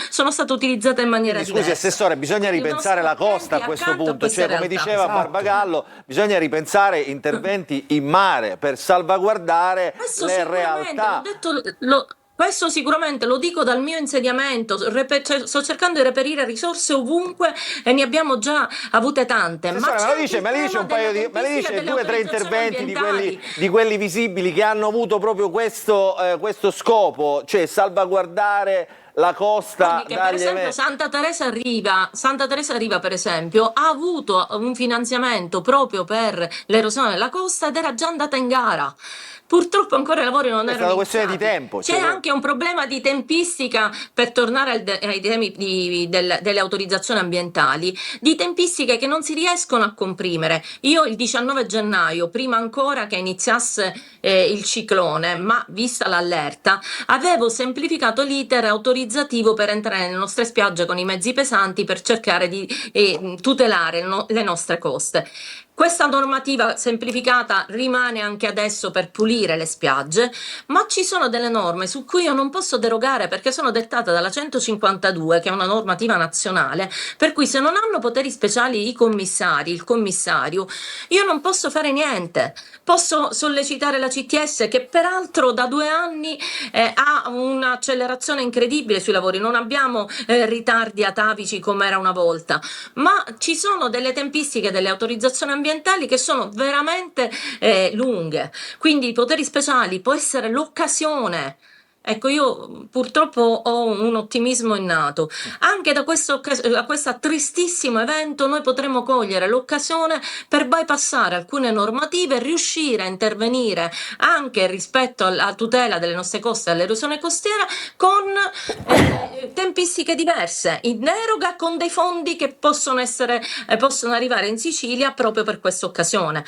sono state utilizzate in maniera diversa. Scusi Assessore, bisogna ripensare la costa a questo punto, cioè come diceva Barbagallo, bisogna ripensare interventi in mare per salvaguardare le realtà. Questo sicuramente lo dico dal mio insediamento, sto cercando di reperire risorse ovunque e ne abbiamo già avute tante. Ma me le dice un paio di, me le dice 2 o 3 interventi di quelli visibili che hanno avuto proprio questo scopo, cioè salvaguardare la costa. Che per esempio Santa Teresa Riva per esempio ha avuto un finanziamento proprio per l'erosione della costa ed era già andata in gara. Purtroppo ancora i lavori non erano iniziati. È stata questione di tempo. C'è anche un problema di tempistica, per tornare ai temi delle autorizzazioni ambientali, di tempistiche che non si riescono a comprimere. Io il 19 gennaio, prima ancora che iniziasse il ciclone, ma vista l'allerta, avevo semplificato l'iter autorizzativo per entrare nelle nostre spiagge con i mezzi pesanti per cercare di tutelare le nostre coste. Questa normativa semplificata rimane anche adesso per pulire le spiagge, ma ci sono delle norme su cui io non posso derogare perché sono dettate dalla 152, che è una normativa nazionale, per cui se non hanno poteri speciali i commissari, il commissario, io non posso fare niente. Posso sollecitare la CTS, che peraltro da 2 anni ha un'accelerazione incredibile sui lavori, non abbiamo ritardi atavici come era una volta, ma ci sono delle tempistiche delle autorizzazioni ambientali che sono veramente lunghe, quindi i poteri speciali può essere l'occasione. Ecco, io purtroppo ho un ottimismo innato. Anche da questo tristissimo evento noi potremo cogliere l'occasione per bypassare alcune normative e riuscire a intervenire anche rispetto alla tutela delle nostre coste e all'erosione costiera con tempistiche diverse, in deroga, con dei fondi che possono arrivare in Sicilia proprio per questa occasione.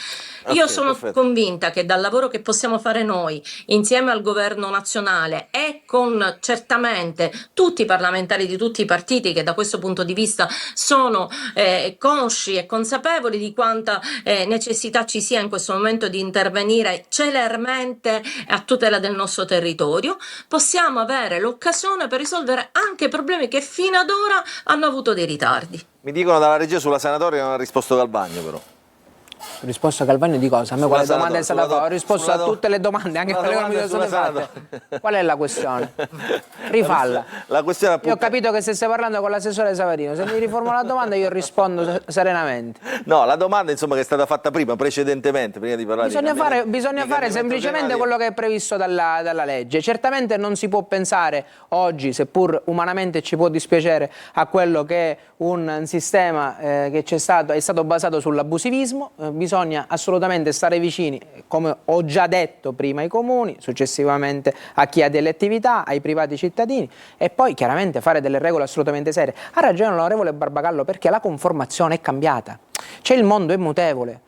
Io sono convinta che dal lavoro che possiamo fare noi insieme al governo nazionale e con certamente tutti i parlamentari di tutti i partiti che da questo punto di vista sono consci e consapevoli di quanta necessità ci sia in questo momento di intervenire celermente a tutela del nostro territorio, possiamo avere l'occasione per risolvere anche problemi che fino ad ora hanno avuto dei ritardi. Mi dicono dalla regia sulla sanatoria che non ha risposto Galvagno però. Ho risposto a Galvagno di cosa? A me quale domanda è stata fatta? Ho risposto a tutte le domande, anche quelle che non mi sono fatte. Qual è la questione? Rifalla. La questione appunto... Io ho capito che se stai parlando con l'assessore Savarino, se mi riformula la domanda io rispondo serenamente. No, la domanda insomma che è stata fatta precedentemente, prima di parlare bisogna fare semplicemente quello che è previsto dalla legge. Certamente non si può pensare oggi, seppur umanamente ci può dispiacere, a quello che è un sistema che è stato basato sull'abusivismo. Bisogna assolutamente stare vicini, come ho già detto prima, ai comuni, successivamente a chi ha delle attività, ai privati cittadini e poi chiaramente fare delle regole assolutamente serie. Ha ragione l'onorevole Barbagallo perché la conformazione è cambiata, cioè il mondo è mutevole,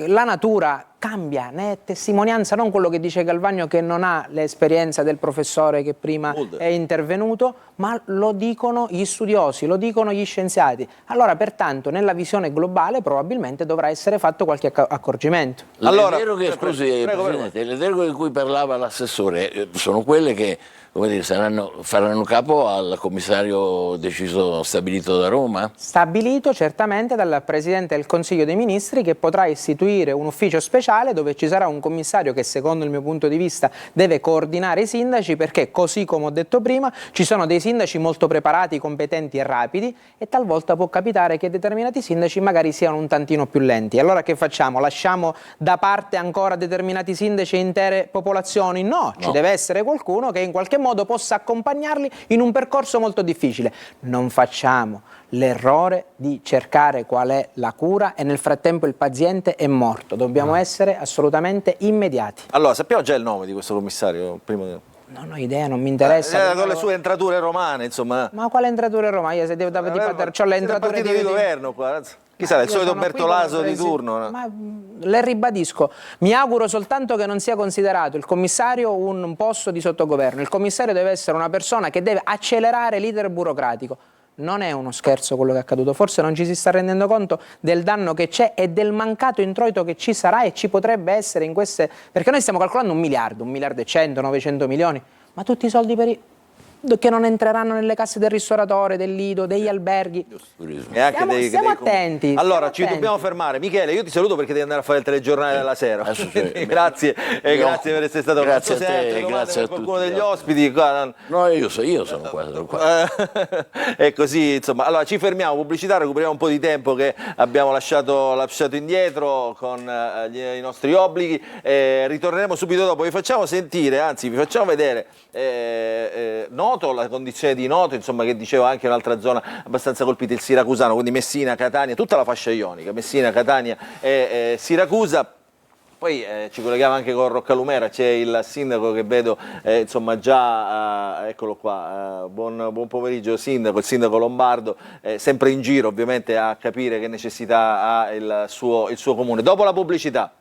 la natura cambia, ne è testimonianza non quello che dice Galvagno, che non ha l'esperienza del professore che prima è intervenuto, ma lo dicono gli studiosi, lo dicono gli scienziati. Allora, pertanto, nella visione globale probabilmente dovrà essere fatto qualche accorgimento. Allora, le deroghe, scusi, Presidente, le deroghe di cui parlava l'assessore sono quelle che, come dire, faranno capo al commissario stabilito da Roma? Stabilito certamente dal Presidente del Consiglio dei Ministri, che potrà istituire un ufficio speciale dove ci sarà un commissario che, secondo il mio punto di vista, deve coordinare i sindaci, perché, così come ho detto prima, ci sono dei sindaci molto preparati, competenti e rapidi, e talvolta può capitare che determinati sindaci magari siano un tantino più lenti. Allora che facciamo? Lasciamo da parte ancora determinati sindaci e intere popolazioni? No, ci deve essere qualcuno che in qualche modo possa accompagnarli in un percorso molto difficile. Non facciamo l'errore di cercare qual è la cura e nel frattempo il paziente è morto. Dobbiamo essere assolutamente immediati. Allora, sappiamo già il nome di questo commissario? Non ho idea, non mi interessa. Con le sue entrature romane, insomma. Ma quale entrature romane? Io se devo c'ho le entrature di governo qua. Chi sarà il solito Bertolaso di turno? No? Ma le ribadisco, mi auguro soltanto che non sia considerato il commissario un posto di sottogoverno. Il commissario deve essere una persona che deve accelerare l'iter burocratico. Non è uno scherzo quello che è accaduto, forse non ci si sta rendendo conto del danno che c'è e del mancato introito che ci sarà e ci potrebbe essere in queste... Perché noi stiamo calcolando 1 miliardo e 100, 900 milioni, ma tutti i soldi che non entreranno nelle casse del ristoratore, del lido, degli alberghi. E anche stiamo attenti. Allora, ci dobbiamo fermare. Michele, io ti saluto perché devi andare a fare il telegiornale della sera. Grazie per essere stato con noi. Grazie a qualcuno degli ospiti. No, io sono qua. È così, insomma. Allora, ci fermiamo, pubblicità, recuperiamo un po' di tempo che abbiamo lasciato indietro con i nostri obblighi. Ritorneremo subito dopo. Vi facciamo sentire, anzi, vi facciamo vedere Noto, la condizione di Noto, insomma, che diceva anche un'altra zona abbastanza colpita, il Siracusano, quindi Messina, Catania, tutta la fascia ionica, Messina, Catania e Siracusa. Poi ci colleghiamo anche con Roccalumera, c'è il sindaco che vedo, insomma, già, eccolo qua, buon pomeriggio sindaco, il sindaco Lombardo, sempre in giro ovviamente a capire che necessità ha il suo comune. Dopo la pubblicità.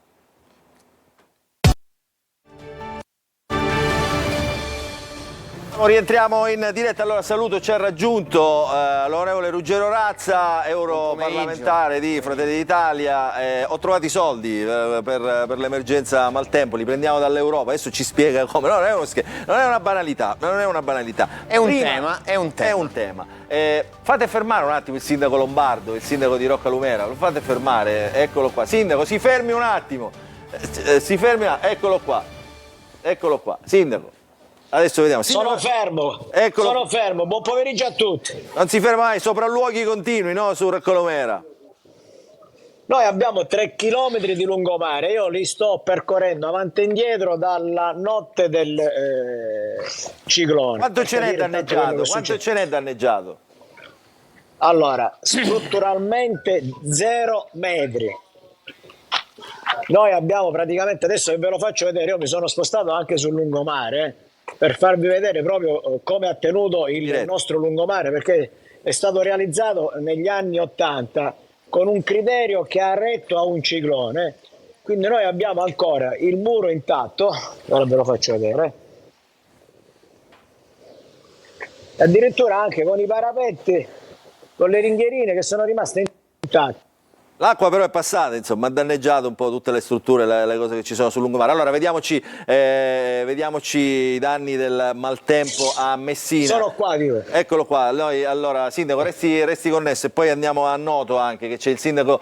Rientriamo in diretta, allora saluto, ci ha raggiunto l'onorevole Ruggero Razza, europarlamentare di Fratelli d'Italia. Ho trovato i soldi per l'emergenza maltempo, li prendiamo dall'Europa, adesso ci spiega come. No, non è una banalità, È un tema. Fate fermare un attimo il sindaco Lombardo, il sindaco di Roccalumera, lo fate fermare, eccolo qua. Sindaco, si fermi un attimo, eccolo qua, sindaco. Adesso vediamo. Sono fermo, buon pomeriggio a tutti. Non si ferma mai, sopralluoghi continui, no, su Roccalumera. Noi abbiamo 3 chilometri di lungomare, io li sto percorrendo avanti e indietro dalla notte del ciclone. Quanto ce n'è danneggiato? Allora, strutturalmente 0 metri. Noi abbiamo praticamente, adesso che ve lo faccio vedere, io mi sono spostato anche sul lungomare, per farvi vedere proprio come ha tenuto il nostro lungomare, perché è stato realizzato negli anni 80 con un criterio che ha retto a un ciclone, quindi noi abbiamo ancora il muro intatto, ora ve lo faccio vedere, addirittura anche con i parapetti, con le ringhierine che sono rimaste intatte. L'acqua però è passata, insomma, ha danneggiato un po' tutte le strutture, le cose che ci sono sul lungomare. Allora, vediamoci i danni del maltempo a Messina. Sono qua, Dio. Eccolo qua. Allora, sindaco, resti connesso e poi andiamo a Noto anche, che c'è il sindaco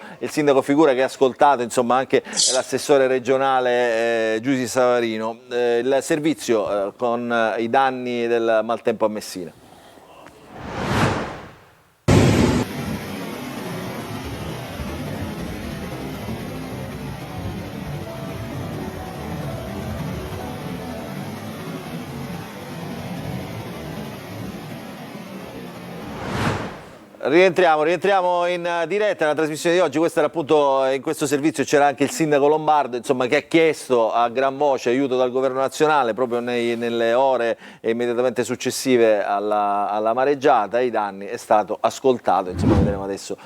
Figura che ha ascoltato, insomma, anche l'assessore regionale Giusy Savarino. Il servizio con i danni del maltempo a Messina. Rientriamo in diretta nella trasmissione di oggi. Questo era appunto, in questo servizio c'era anche il sindaco Lombardo, insomma, che ha chiesto a gran voce aiuto dal governo nazionale proprio nelle ore immediatamente successive alla mareggiata ai danni. È stato ascoltato, insomma, vedremo adesso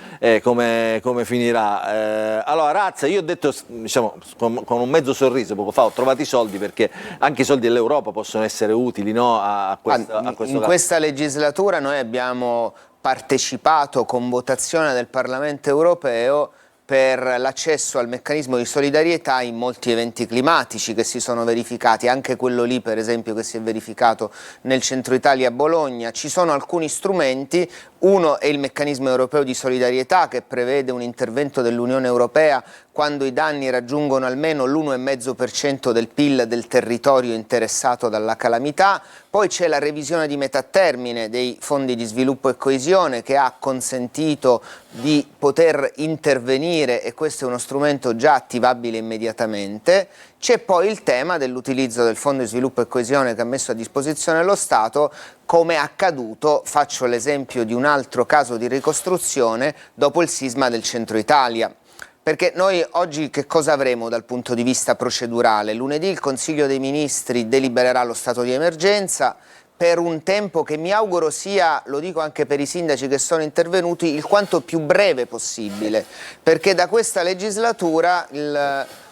come finirà. Allora Razza, io ho detto, diciamo, con un mezzo sorriso poco fa, ho trovato i soldi perché anche i soldi dell'Europa possono essere utili, no, a questo in caso. questa legislatura noi abbiamo partecipato con votazione del Parlamento europeo per l'accesso al meccanismo di solidarietà in molti eventi climatici che si sono verificati, anche quello lì per esempio che si è verificato nel centro Italia a Bologna. Ci sono alcuni strumenti, uno è il meccanismo europeo di solidarietà che prevede un intervento dell'Unione Europea quando i danni raggiungono almeno l'1,5% del PIL del territorio interessato dalla calamità. Poi c'è la revisione di metà termine dei fondi di sviluppo e coesione che ha consentito di poter intervenire, e questo è uno strumento già attivabile immediatamente. C'è poi il tema dell'utilizzo del fondo di sviluppo e coesione che ha messo a disposizione lo Stato, come è accaduto, faccio l'esempio di un altro caso di ricostruzione, dopo il sisma del centro Italia. Perché noi oggi che cosa avremo dal punto di vista procedurale? Lunedì il Consiglio dei Ministri delibererà lo stato di emergenza per un tempo che mi auguro sia, lo dico anche per i sindaci che sono intervenuti, il quanto più breve possibile, perché da questa legislatura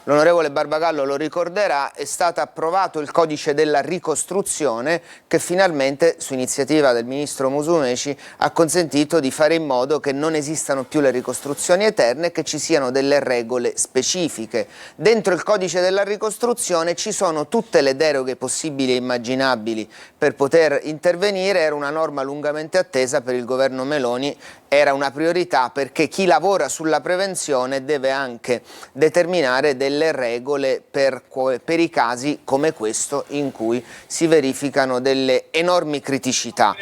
l'onorevole Barbagallo lo ricorderà, è stato approvato il codice della ricostruzione che finalmente, su iniziativa del ministro Musumeci, ha consentito di fare in modo che non esistano più le ricostruzioni eterne e che ci siano delle regole specifiche. Dentro il codice della ricostruzione ci sono tutte le deroghe possibili e immaginabili per poter intervenire. Era una norma lungamente attesa per il governo Meloni, era una priorità perché chi lavora sulla prevenzione deve anche determinare delle regole per i casi come questo in cui si verificano delle enormi criticità.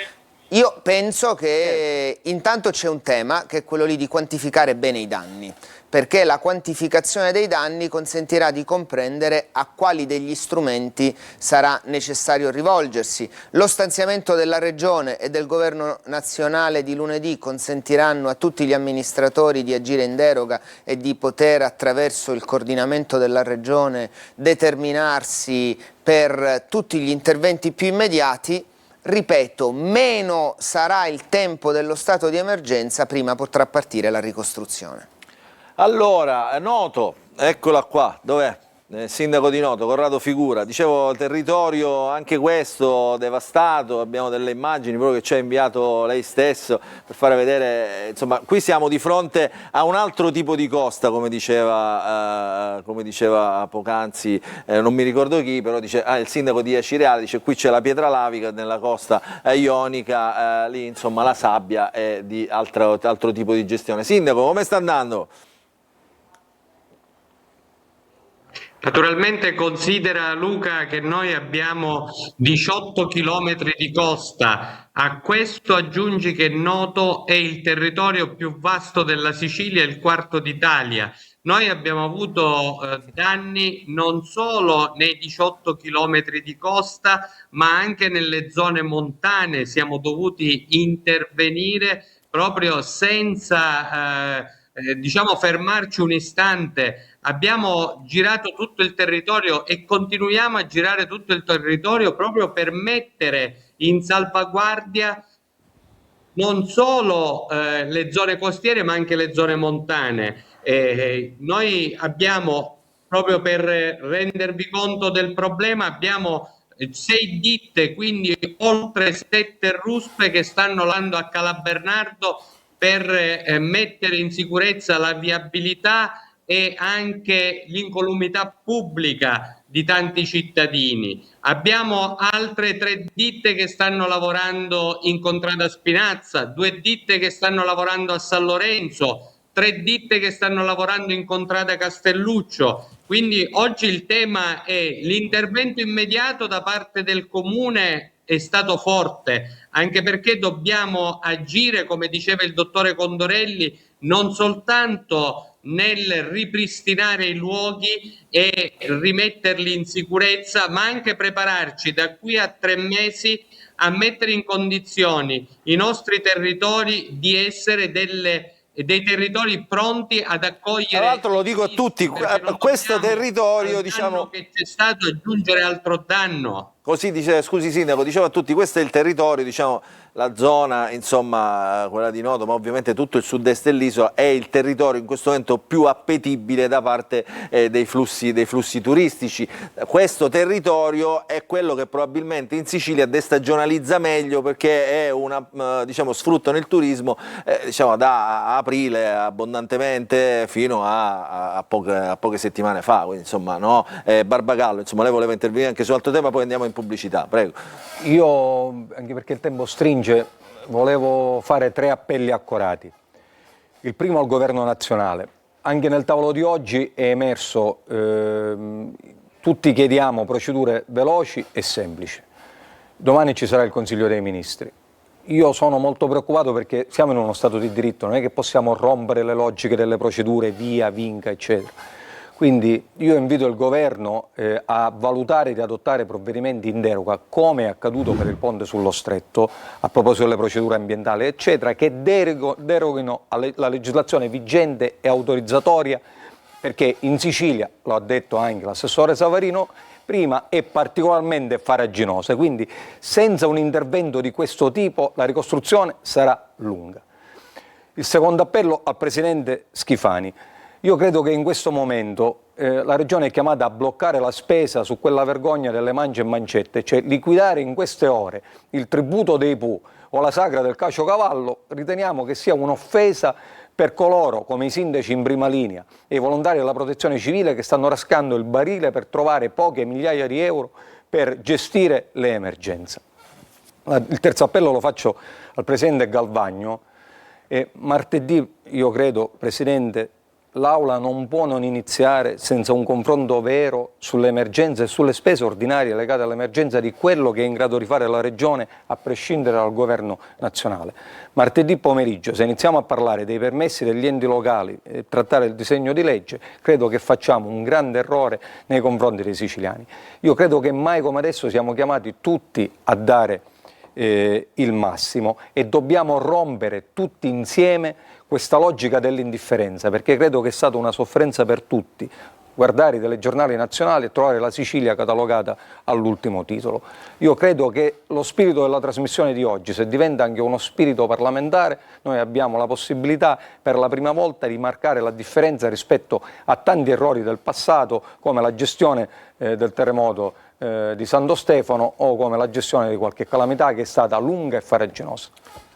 Io penso che intanto c'è un tema che è quello lì di quantificare bene i danni, perché la quantificazione dei danni consentirà di comprendere a quali degli strumenti sarà necessario rivolgersi. Lo stanziamento della Regione e del Governo nazionale di lunedì consentiranno a tutti gli amministratori di agire in deroga e di poter, attraverso il coordinamento della Regione, determinarsi per tutti gli interventi più immediati. Ripeto, meno sarà il tempo dello stato di emergenza, prima potrà partire la ricostruzione. Allora, Noto, eccola qua, dov'è? Sindaco di Noto, Corrado Figura. Dicevo, territorio anche questo devastato, abbiamo delle immagini proprio che ci ha inviato lei stesso per fare vedere, insomma, qui siamo di fronte a un altro tipo di costa, come diceva poc'anzi, non mi ricordo chi, però dice, il sindaco di Acireale dice qui c'è la pietra lavica nella costa ionica, lì insomma la sabbia è di altro tipo di gestione. Sindaco, come sta andando? Naturalmente considera, Luca, che noi abbiamo 18 chilometri di costa. A questo aggiungi che Noto è il territorio più vasto della Sicilia e il quarto d'Italia. Noi abbiamo avuto danni non solo nei 18 chilometri di costa, ma anche nelle zone montane. Siamo dovuti intervenire proprio senza diciamo fermarci un istante. Abbiamo girato tutto il territorio e continuiamo a girare tutto il territorio proprio per mettere in salvaguardia non solo le zone costiere ma anche le zone montane. Noi abbiamo, proprio per rendervi conto del problema, abbiamo 6 ditte, quindi oltre 7 ruspe che stanno lavorando a Calabernardo per mettere in sicurezza la viabilità e anche l'incolumità pubblica di tanti cittadini. Abbiamo altre 3 ditte che stanno lavorando in Contrada Spinazza, 2 ditte che stanno lavorando a San Lorenzo, 3 ditte che stanno lavorando in Contrada Castelluccio. Quindi oggi il tema è l'intervento immediato da parte del Comune è stato forte, anche perché dobbiamo agire, come diceva il dottore Condorelli, non soltanto nel ripristinare i luoghi e rimetterli in sicurezza, ma anche prepararci da qui a 3 mesi a mettere in condizioni i nostri territori di essere dei territori pronti ad accogliere. Tra l'altro lo dico a tutti, questo territorio, diciamo, che c'è stato aggiungere altro danno. Così dice, scusi Sindaco, dicevo a tutti, questo è il territorio, diciamo, la zona, insomma, quella di Noto, ma ovviamente tutto il sud-est dell'isola è il territorio in questo momento più appetibile da parte dei flussi turistici. Questo territorio è quello che probabilmente in Sicilia destagionalizza meglio, perché è una, diciamo, sfruttano il turismo diciamo, da aprile abbondantemente fino a poche settimane fa, quindi insomma, no? Barbagallo, insomma, lei voleva intervenire anche su altro tema, poi andiamo in pubblicità, prego. Io, anche perché il tempo stringe, volevo fare 3 appelli accorati. Il primo al governo nazionale. Anche nel tavolo di oggi è emerso, tutti chiediamo procedure veloci e semplici. Domani ci sarà il Consiglio dei Ministri. Io sono molto preoccupato perché siamo in uno Stato di diritto, non è che possiamo rompere le logiche delle procedure, via, vinca, eccetera. Quindi io invito il governo a valutare di adottare provvedimenti in deroga, come è accaduto per il ponte sullo Stretto, a proposito delle procedure ambientali, eccetera, che deroghino alla legislazione vigente e autorizzatoria, perché in Sicilia, lo ha detto anche l'assessore Savarino, prima è particolarmente farraginosa, quindi senza un intervento di questo tipo la ricostruzione sarà lunga. Il secondo appello al Presidente Schifani. Io credo che in questo momento la Regione è chiamata a bloccare la spesa su quella vergogna delle mance e mancette, cioè liquidare in queste ore il tributo dei Pooh o la sagra del caciocavallo, riteniamo che sia un'offesa per coloro, come i sindaci in prima linea e i volontari della protezione civile, che stanno rascando il barile per trovare poche migliaia di euro per gestire le emergenze. Il terzo appello lo faccio al Presidente Galvagno. Martedì, io credo, Presidente, l'Aula non può non iniziare senza un confronto vero sulle emergenze e sulle spese ordinarie legate all'emergenza di quello che è in grado di fare la Regione a prescindere dal governo nazionale. Martedì pomeriggio, se iniziamo a parlare dei permessi degli enti locali e trattare il disegno di legge, credo che facciamo un grande errore nei confronti dei siciliani. Io credo che mai come adesso siamo chiamati tutti a dare il massimo e dobbiamo rompere tutti insieme questa logica dell'indifferenza, perché credo che è stata una sofferenza per tutti guardare i telegiornali nazionali e trovare la Sicilia catalogata all'ultimo titolo. Io credo che lo spirito della trasmissione di oggi, se diventa anche uno spirito parlamentare, noi abbiamo la possibilità per la prima volta di marcare la differenza rispetto a tanti errori del passato, come la gestione del terremoto di Santo Stefano o come la gestione di qualche calamità che è stata lunga e farraginosa.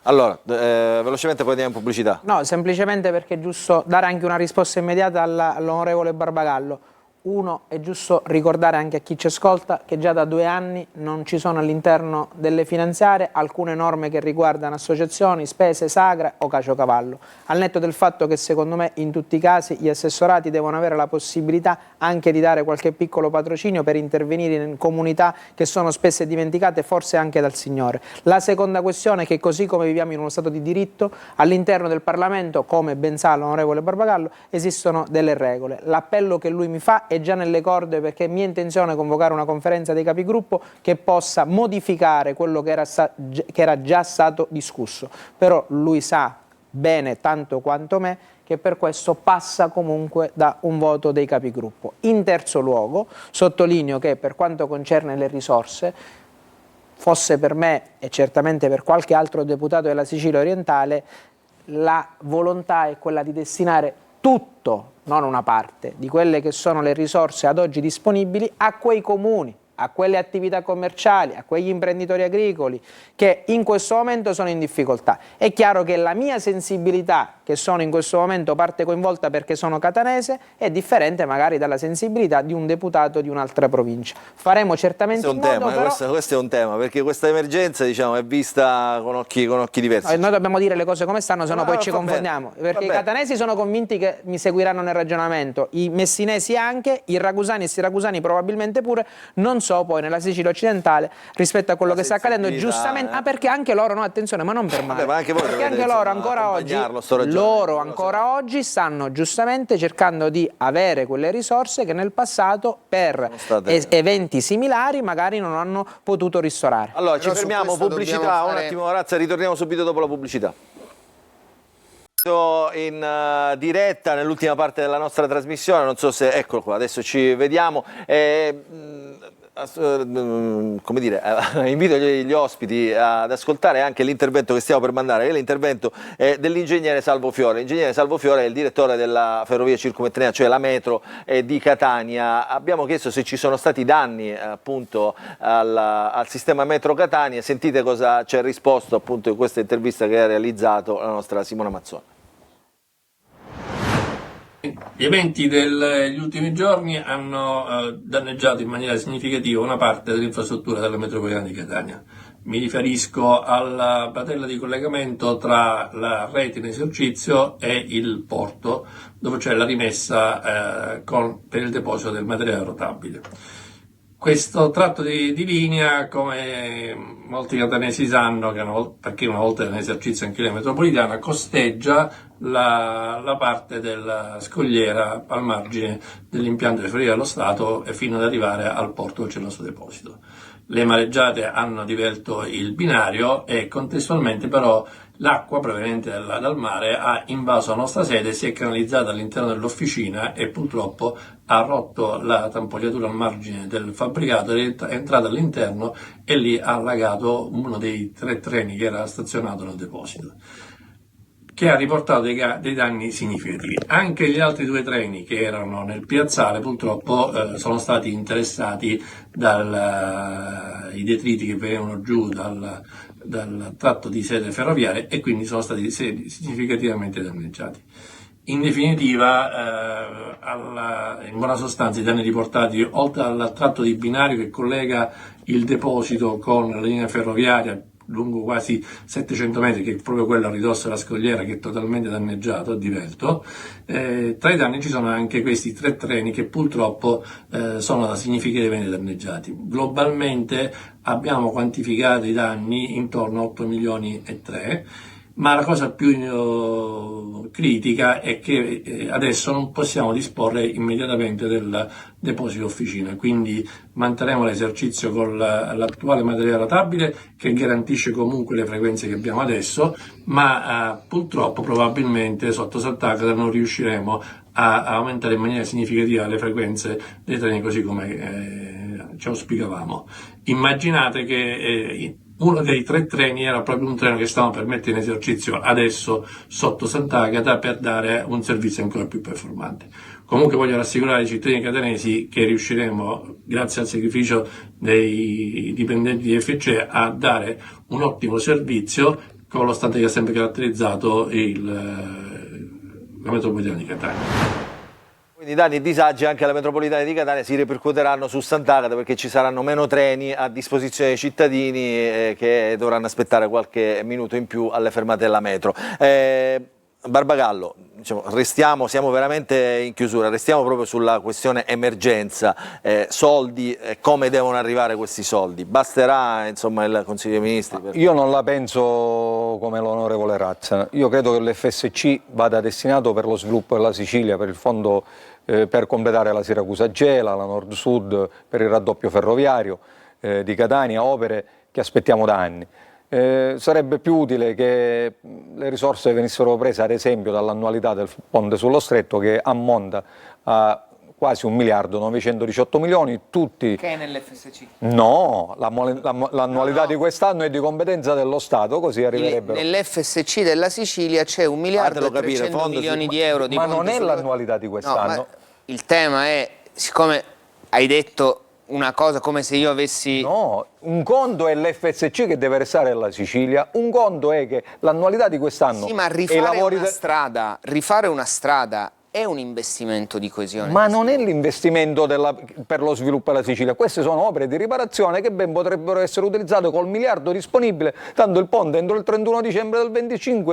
Allora, velocemente poi andiamo in pubblicità. No, semplicemente perché è giusto dare anche una risposta immediata all'onorevole Barbagallo. Uno, è giusto ricordare anche a chi ci ascolta che già da 2 anni non ci sono all'interno delle finanziarie alcune norme che riguardano associazioni, spese, sagre o caciocavallo, al netto del fatto che secondo me in tutti i casi gli assessorati devono avere la possibilità anche di dare qualche piccolo patrocinio per intervenire in comunità che sono spesso dimenticate, forse anche dal Signore. La seconda questione è che così come viviamo in uno Stato di diritto, all'interno del Parlamento, come ben sa l'onorevole Barbagallo, esistono delle regole. L'appello che lui mi fa è già nelle corde, perché è mia intenzione convocare una conferenza dei capigruppo che possa modificare quello che era già stato discusso. Però lui sa bene, tanto quanto me, che per questo passa comunque da un voto dei capigruppo. In terzo luogo, sottolineo che per quanto concerne le risorse, fosse per me e certamente per qualche altro deputato della Sicilia orientale, la volontà è quella di destinare tutto, non una parte, di quelle che sono le risorse ad oggi disponibili a quei comuni, a quelle attività commerciali, a quegli imprenditori agricoli che in questo momento sono in difficoltà. È chiaro che la mia sensibilità, che sono in questo momento parte coinvolta perché sono catanese, è differente magari dalla sensibilità di un deputato di un'altra provincia. Faremo certamente questo è un tema, però... questo è un tema, perché questa emergenza, diciamo, è vista con occhi diversi. No, noi dobbiamo dire le cose come stanno, se no poi ci confondiamo, perché i catanesi sono convinti che mi seguiranno nel ragionamento, i messinesi anche, i ragusani e siracusani probabilmente pure, non so poi nella Sicilia occidentale rispetto a quello che sta accadendo giustamente, perché anche loro, no, attenzione, ma non per male, ma anche voi perché dovete, anche loro accompagnarlo, ancora oggi stanno giustamente cercando di avere quelle risorse che nel passato per eventi similari magari non hanno potuto ristorare. Allora ci fermiamo, pubblicità, un attimo Razza, ritorniamo subito dopo la pubblicità. In diretta nell'ultima parte della nostra trasmissione, non so se, eccolo qua, adesso ci vediamo, come dire, invito gli ospiti ad ascoltare anche l'intervento che stiamo per mandare, che è l'intervento dell'ingegnere Salvo Fiore. L'ingegnere Salvo Fiore è il direttore della ferrovia circumetrea, cioè la metro di Catania. Abbiamo chiesto se ci sono stati danni appunto al sistema metro Catania. Sentite cosa ci ha risposto appunto in questa intervista che ha realizzato la nostra Simona Mazzoni. Gli eventi degli ultimi giorni hanno danneggiato in maniera significativa una parte dell'infrastruttura della metropolitana di Catania. Mi riferisco alla bretella di collegamento tra la rete in esercizio e il porto, dove c'è la rimessa per il deposito del materiale rotabile. Questo tratto di linea, come molti catanesi sanno, perché una volta era in esercizio anche la metropolitana, costeggia la parte della scogliera al margine dell'impianto di ferrovia dello Stato e fino ad arrivare al porto dove c'è il nostro deposito. Le mareggiate hanno divelto il binario e contestualmente però l'acqua proveniente dal mare ha invaso la nostra sede, si è canalizzata all'interno dell'officina e purtroppo ha rotto la tampogliatura al margine del fabbricato, è entrata all'interno e lì ha allagato uno dei 3 treni che era stazionato nel deposito, che ha riportato dei danni significativi. Anche gli altri 2 treni che erano nel piazzale purtroppo sono stati interessati dai detriti che venivano giù dal tratto di sede ferroviaria e quindi sono stati significativamente danneggiati. In definitiva, in buona sostanza i danni riportati, oltre al tratto di binario che collega il deposito con la linea ferroviaria lungo quasi 700 metri, che è proprio quello a ridosso della scogliera, che è totalmente danneggiato, a divelto. Tra i danni ci sono anche questi 3 treni che purtroppo sono significativamente danneggiati. Globalmente abbiamo quantificato i danni intorno a 8 milioni e 3. Ma la cosa più critica è che adesso non possiamo disporre immediatamente del deposito officina, quindi manterremo l'esercizio con l'attuale materiale rotabile che garantisce comunque le frequenze che abbiamo adesso, ma purtroppo probabilmente sotto Sant'Agata non riusciremo a aumentare in maniera significativa le frequenze dei treni così come ci auspicavamo. Immaginate che uno dei 3 treni era proprio un treno che stavamo per mettere in esercizio adesso sotto Sant'Agata per dare un servizio ancora più performante. Comunque voglio rassicurare i cittadini catanesi che riusciremo, grazie al sacrificio dei dipendenti di FCE, a dare un ottimo servizio, nonostante che ha sempre caratterizzato la metropolitana di Catania. Quindi i danni e disagi anche alla metropolitana di Catania si ripercuoteranno su Sant'Agata, perché ci saranno meno treni a disposizione dei cittadini che dovranno aspettare qualche minuto in più alle fermate della metro. Barbagallo, diciamo, siamo veramente in chiusura, restiamo proprio sulla questione emergenza, soldi, come devono arrivare questi soldi? Basterà insomma il Consiglio dei Ministri? Io non la penso come l'onorevole Razza, io credo che l'FSC vada destinato per lo sviluppo della Sicilia, per il fondo per completare la Siracusa-Gela, la Nord-Sud, per il raddoppio ferroviario di Catania, opere che aspettiamo da anni. Sarebbe più utile che le risorse venissero prese ad esempio dall'annualità del ponte sullo Stretto, che ammonta a quasi 1.918.000.000, tutti... Che è nell'FSC? No, l'annualità di quest'anno è di competenza dello Stato, così arriverebbero... Nell'FSC della Sicilia c'è 1.300.000.000 di euro di ma ponte non è l'annualità di quest'anno. No, il tema è, siccome hai detto una cosa come se io avessi... No, un conto è l'FSC che deve restare alla Sicilia, un conto è che l'annualità di quest'anno... Sì, ma rifare una strada è un investimento di coesione. Ma non è l'investimento per lo sviluppo della Sicilia, queste sono opere di riparazione che ben potrebbero essere utilizzate col miliardo disponibile, tanto il ponte entro il 31 dicembre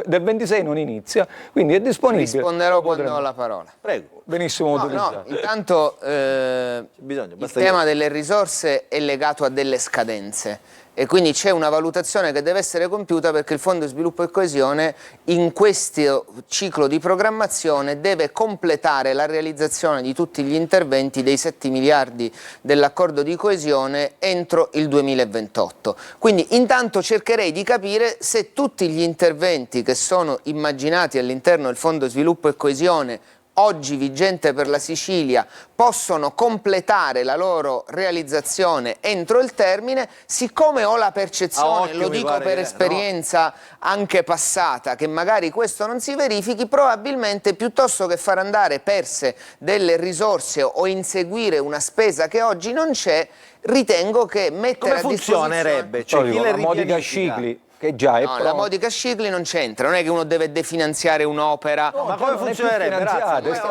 del 26 non inizia, quindi è disponibile. Risponderò quando ho la parola. Prego. Benissimo utilizzato. No, intanto il tema delle risorse è legato a delle scadenze e quindi c'è una valutazione che deve essere compiuta perché il Fondo di Sviluppo e Coesione in questo ciclo di programmazione deve completare la realizzazione di tutti gli interventi dei 7 miliardi dell'accordo di coesione entro il 2028. Quindi intanto cercherei di capire se tutti gli interventi che sono immaginati all'interno del Fondo di Sviluppo e Coesione oggi vigente per la Sicilia possono completare la loro realizzazione entro il termine. Siccome ho la percezione, lo dico per esperienza anche passata, che magari questo non si verifichi, probabilmente piuttosto che far andare perse delle risorse o inseguire una spesa che oggi non c'è, ritengo che mettere Come a disposizione... funzionerebbe? Cioè, chi le la modica Scicli, che già è la modica Scicli non c'entra, non è che uno deve definanziare un'opera. Ma come funzionerebbe?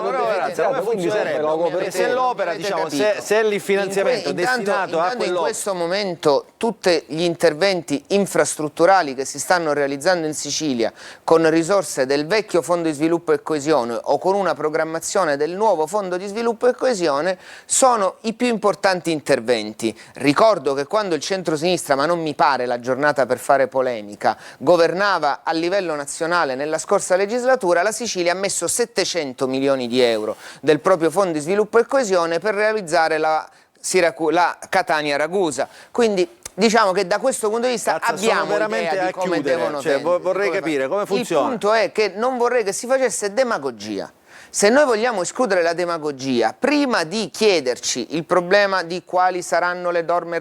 Se l'opera, diciamo, se il finanziamento è destinato a quello... In questo momento tutti gli interventi infrastrutturali che si stanno realizzando in Sicilia con risorse del vecchio Fondo di Sviluppo e Coesione o con una programmazione del nuovo Fondo di Sviluppo e Coesione sono i più importanti interventi. Ricordo che quando il centro-sinistra, ma non mi pare la giornata per fare polemica, governava a livello nazionale nella scorsa legislatura, la Sicilia ha messo 700 milioni di euro del proprio Fondo di Sviluppo e Coesione per realizzare la Catania-Ragusa. Quindi diciamo che da questo punto di vista abbiamo idea di come devono vorrei capire come funziona. Il punto è che non vorrei che si facesse demagogia. Se noi vogliamo escludere la demagogia, prima di chiederci il problema di quali saranno le norme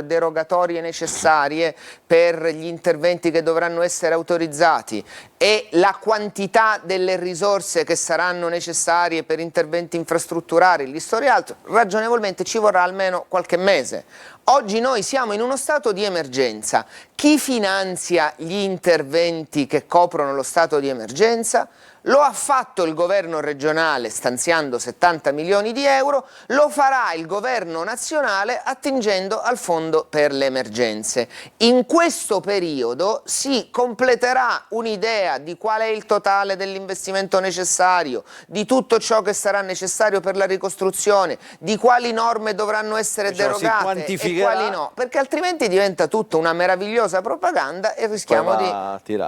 derogatorie necessarie per gli interventi che dovranno essere autorizzati e la quantità delle risorse che saranno necessarie per interventi infrastrutturali, gli storie altro, ragionevolmente ci vorrà almeno qualche mese. Oggi noi siamo in uno stato di emergenza. Chi finanzia gli interventi che coprono lo stato di emergenza? Lo ha fatto il governo regionale stanziando 70 milioni di euro, lo farà il governo nazionale attingendo al fondo per le emergenze. In questo periodo si completerà un'idea di qual è il totale dell'investimento necessario, di tutto ciò che sarà necessario per la ricostruzione, di quali norme dovranno essere derogate e quali no, perché altrimenti diventa tutto una meravigliosa propaganda e rischiamo di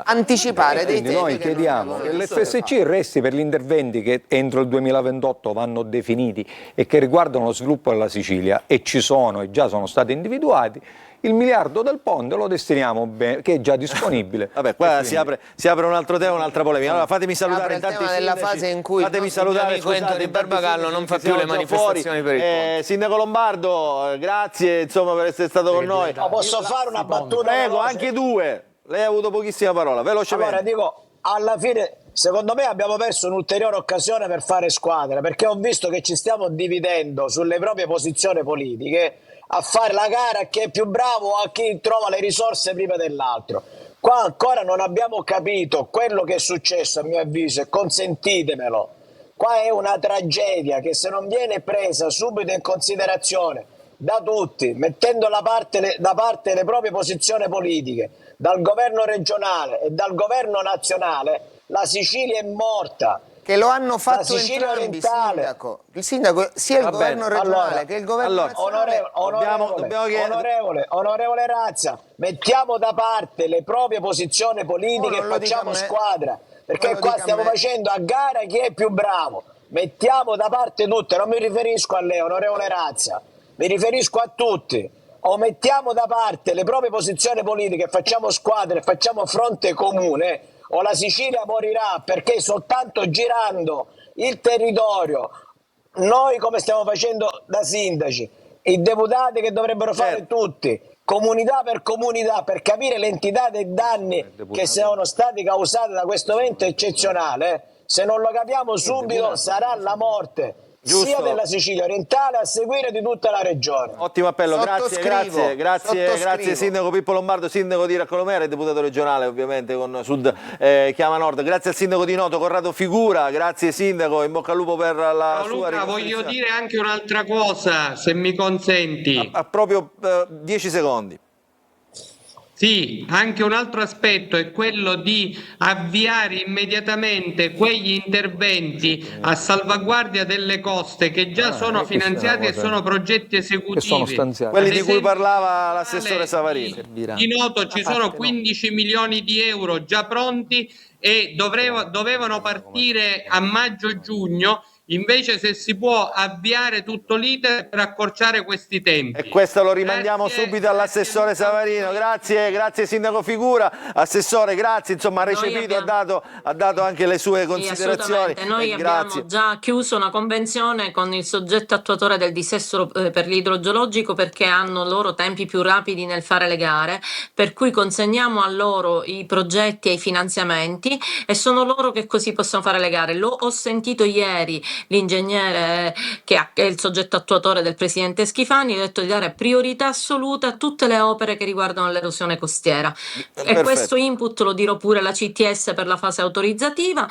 anticipare dei temi. Noi chiediamo che l'FSC resti per gli interventi che entro il 2028 vanno definiti e che riguardano lo sviluppo della Sicilia, e ci sono e già sono stati individuati. Il miliardo del ponte lo destiniamo che è già disponibile. Vabbè, qua si apre un altro tema, un'altra polemica. Allora fatemi salutare il tema della fase in cui fatemi salutare di Barbagallo non fa più le manifestazioni per il ponte. Sindaco Lombardo, grazie insomma per essere stato con noi. Ma posso fare una battuta? Prego, anche due. Lei ha avuto pochissima parola, velocemente. Allora dico, alla fine secondo me abbiamo perso un'ulteriore occasione per fare squadra, perché ho visto che ci stiamo dividendo sulle proprie posizioni politiche a fare la gara a chi è più bravo o a chi trova le risorse prima dell'altro. Qua ancora non abbiamo capito quello che è successo, a mio avviso, e consentitemelo. Qua è una tragedia che se non viene presa subito in considerazione da tutti, mettendo da parte le proprie posizioni politiche, dal governo regionale e dal governo nazionale, la Sicilia è morta. Che lo hanno fatto entrambi, sindaco. Il sindaco, sia il governo regionale che il governo nazionale. Onorevole Razza, mettiamo da parte le proprie posizioni politiche e facciamo squadra, perché qua stiamo facendo a gara chi è più bravo. Mettiamo da parte tutte, non mi riferisco a lei, onorevole Razza, mi riferisco a tutti. O mettiamo da parte le proprie posizioni politiche e facciamo squadra e facciamo fronte comune, o la Sicilia morirà, perché soltanto girando il territorio, noi come stiamo facendo da sindaci, i deputati che dovrebbero fare tutti, comunità, per capire l'entità dei danni che sono stati causati da questo evento eccezionale, se non lo capiamo subito sarà la morte. sia della Sicilia orientale, a seguire di tutta la regione. Ottimo appello, grazie Sindaco Pippo Lombardo, Sindaco di Raccolomera e Deputato regionale ovviamente con Sud Chiama Nord. Grazie al Sindaco di Noto, Corrado Figura, grazie Sindaco, in bocca al lupo per la sua Luca, voglio dire anche un'altra cosa, se mi consenti. Proprio 10 secondi. Sì, anche un altro aspetto è quello di avviare immediatamente quegli interventi a salvaguardia delle coste che già sono finanziati e sono progetti esecutivi. Quelli di cui parlava l'assessore Savarino. Di Noto ci sono 15 milioni di euro già pronti e dovevano partire a maggio-giugno. Invece se si può avviare tutto l'iter per accorciare questi tempi. E questo lo rimandiamo subito all'assessore Savarino. Grazie Sindaco Figura. Assessore, grazie, insomma ha recepito, ha dato anche le sue considerazioni. Noi abbiamo già chiuso una convenzione con il soggetto attuatore del dissesto per l'idrogeologico, perché hanno loro tempi più rapidi nel fare le gare, per cui consegniamo a loro i progetti e i finanziamenti e sono loro che così possono fare le gare. Ho sentito ieri l'ingegnere che è il soggetto attuatore del presidente Schifani, ha detto di dare priorità assoluta a tutte le opere che riguardano l'erosione costiera. E questo input lo dirò pure alla CTS per la fase autorizzativa.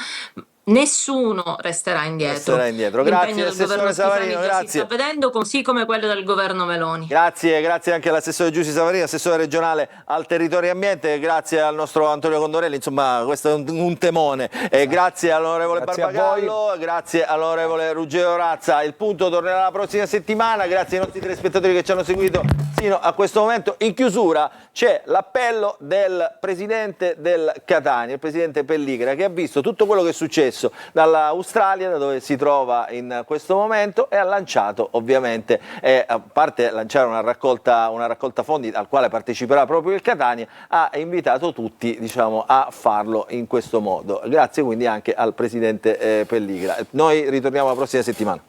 Nessuno resterà indietro. Grazie assessore Savarino, grazie. Si sta vedendo, così come quello del governo Meloni. Grazie anche all'assessore Giussi Savarino, assessore regionale al territorio e ambiente, grazie al nostro Antonio Condorelli, insomma questo è un temone. Grazie all'onorevole Barbagallo, grazie all'onorevole Ruggero Razza. Il punto tornerà la prossima settimana, grazie ai nostri telespettatori che ci hanno seguito sino a questo momento. In chiusura c'è l'appello del presidente del Catania, il presidente Pelligra, che ha visto tutto quello che è successo dall'Australia, da dove si trova in questo momento, e ha lanciato ovviamente, a parte lanciare una raccolta fondi al quale parteciperà proprio il Catania, ha invitato tutti, diciamo, a farlo in questo modo. Grazie quindi anche al presidente Pelligra. Noi ritorniamo la prossima settimana.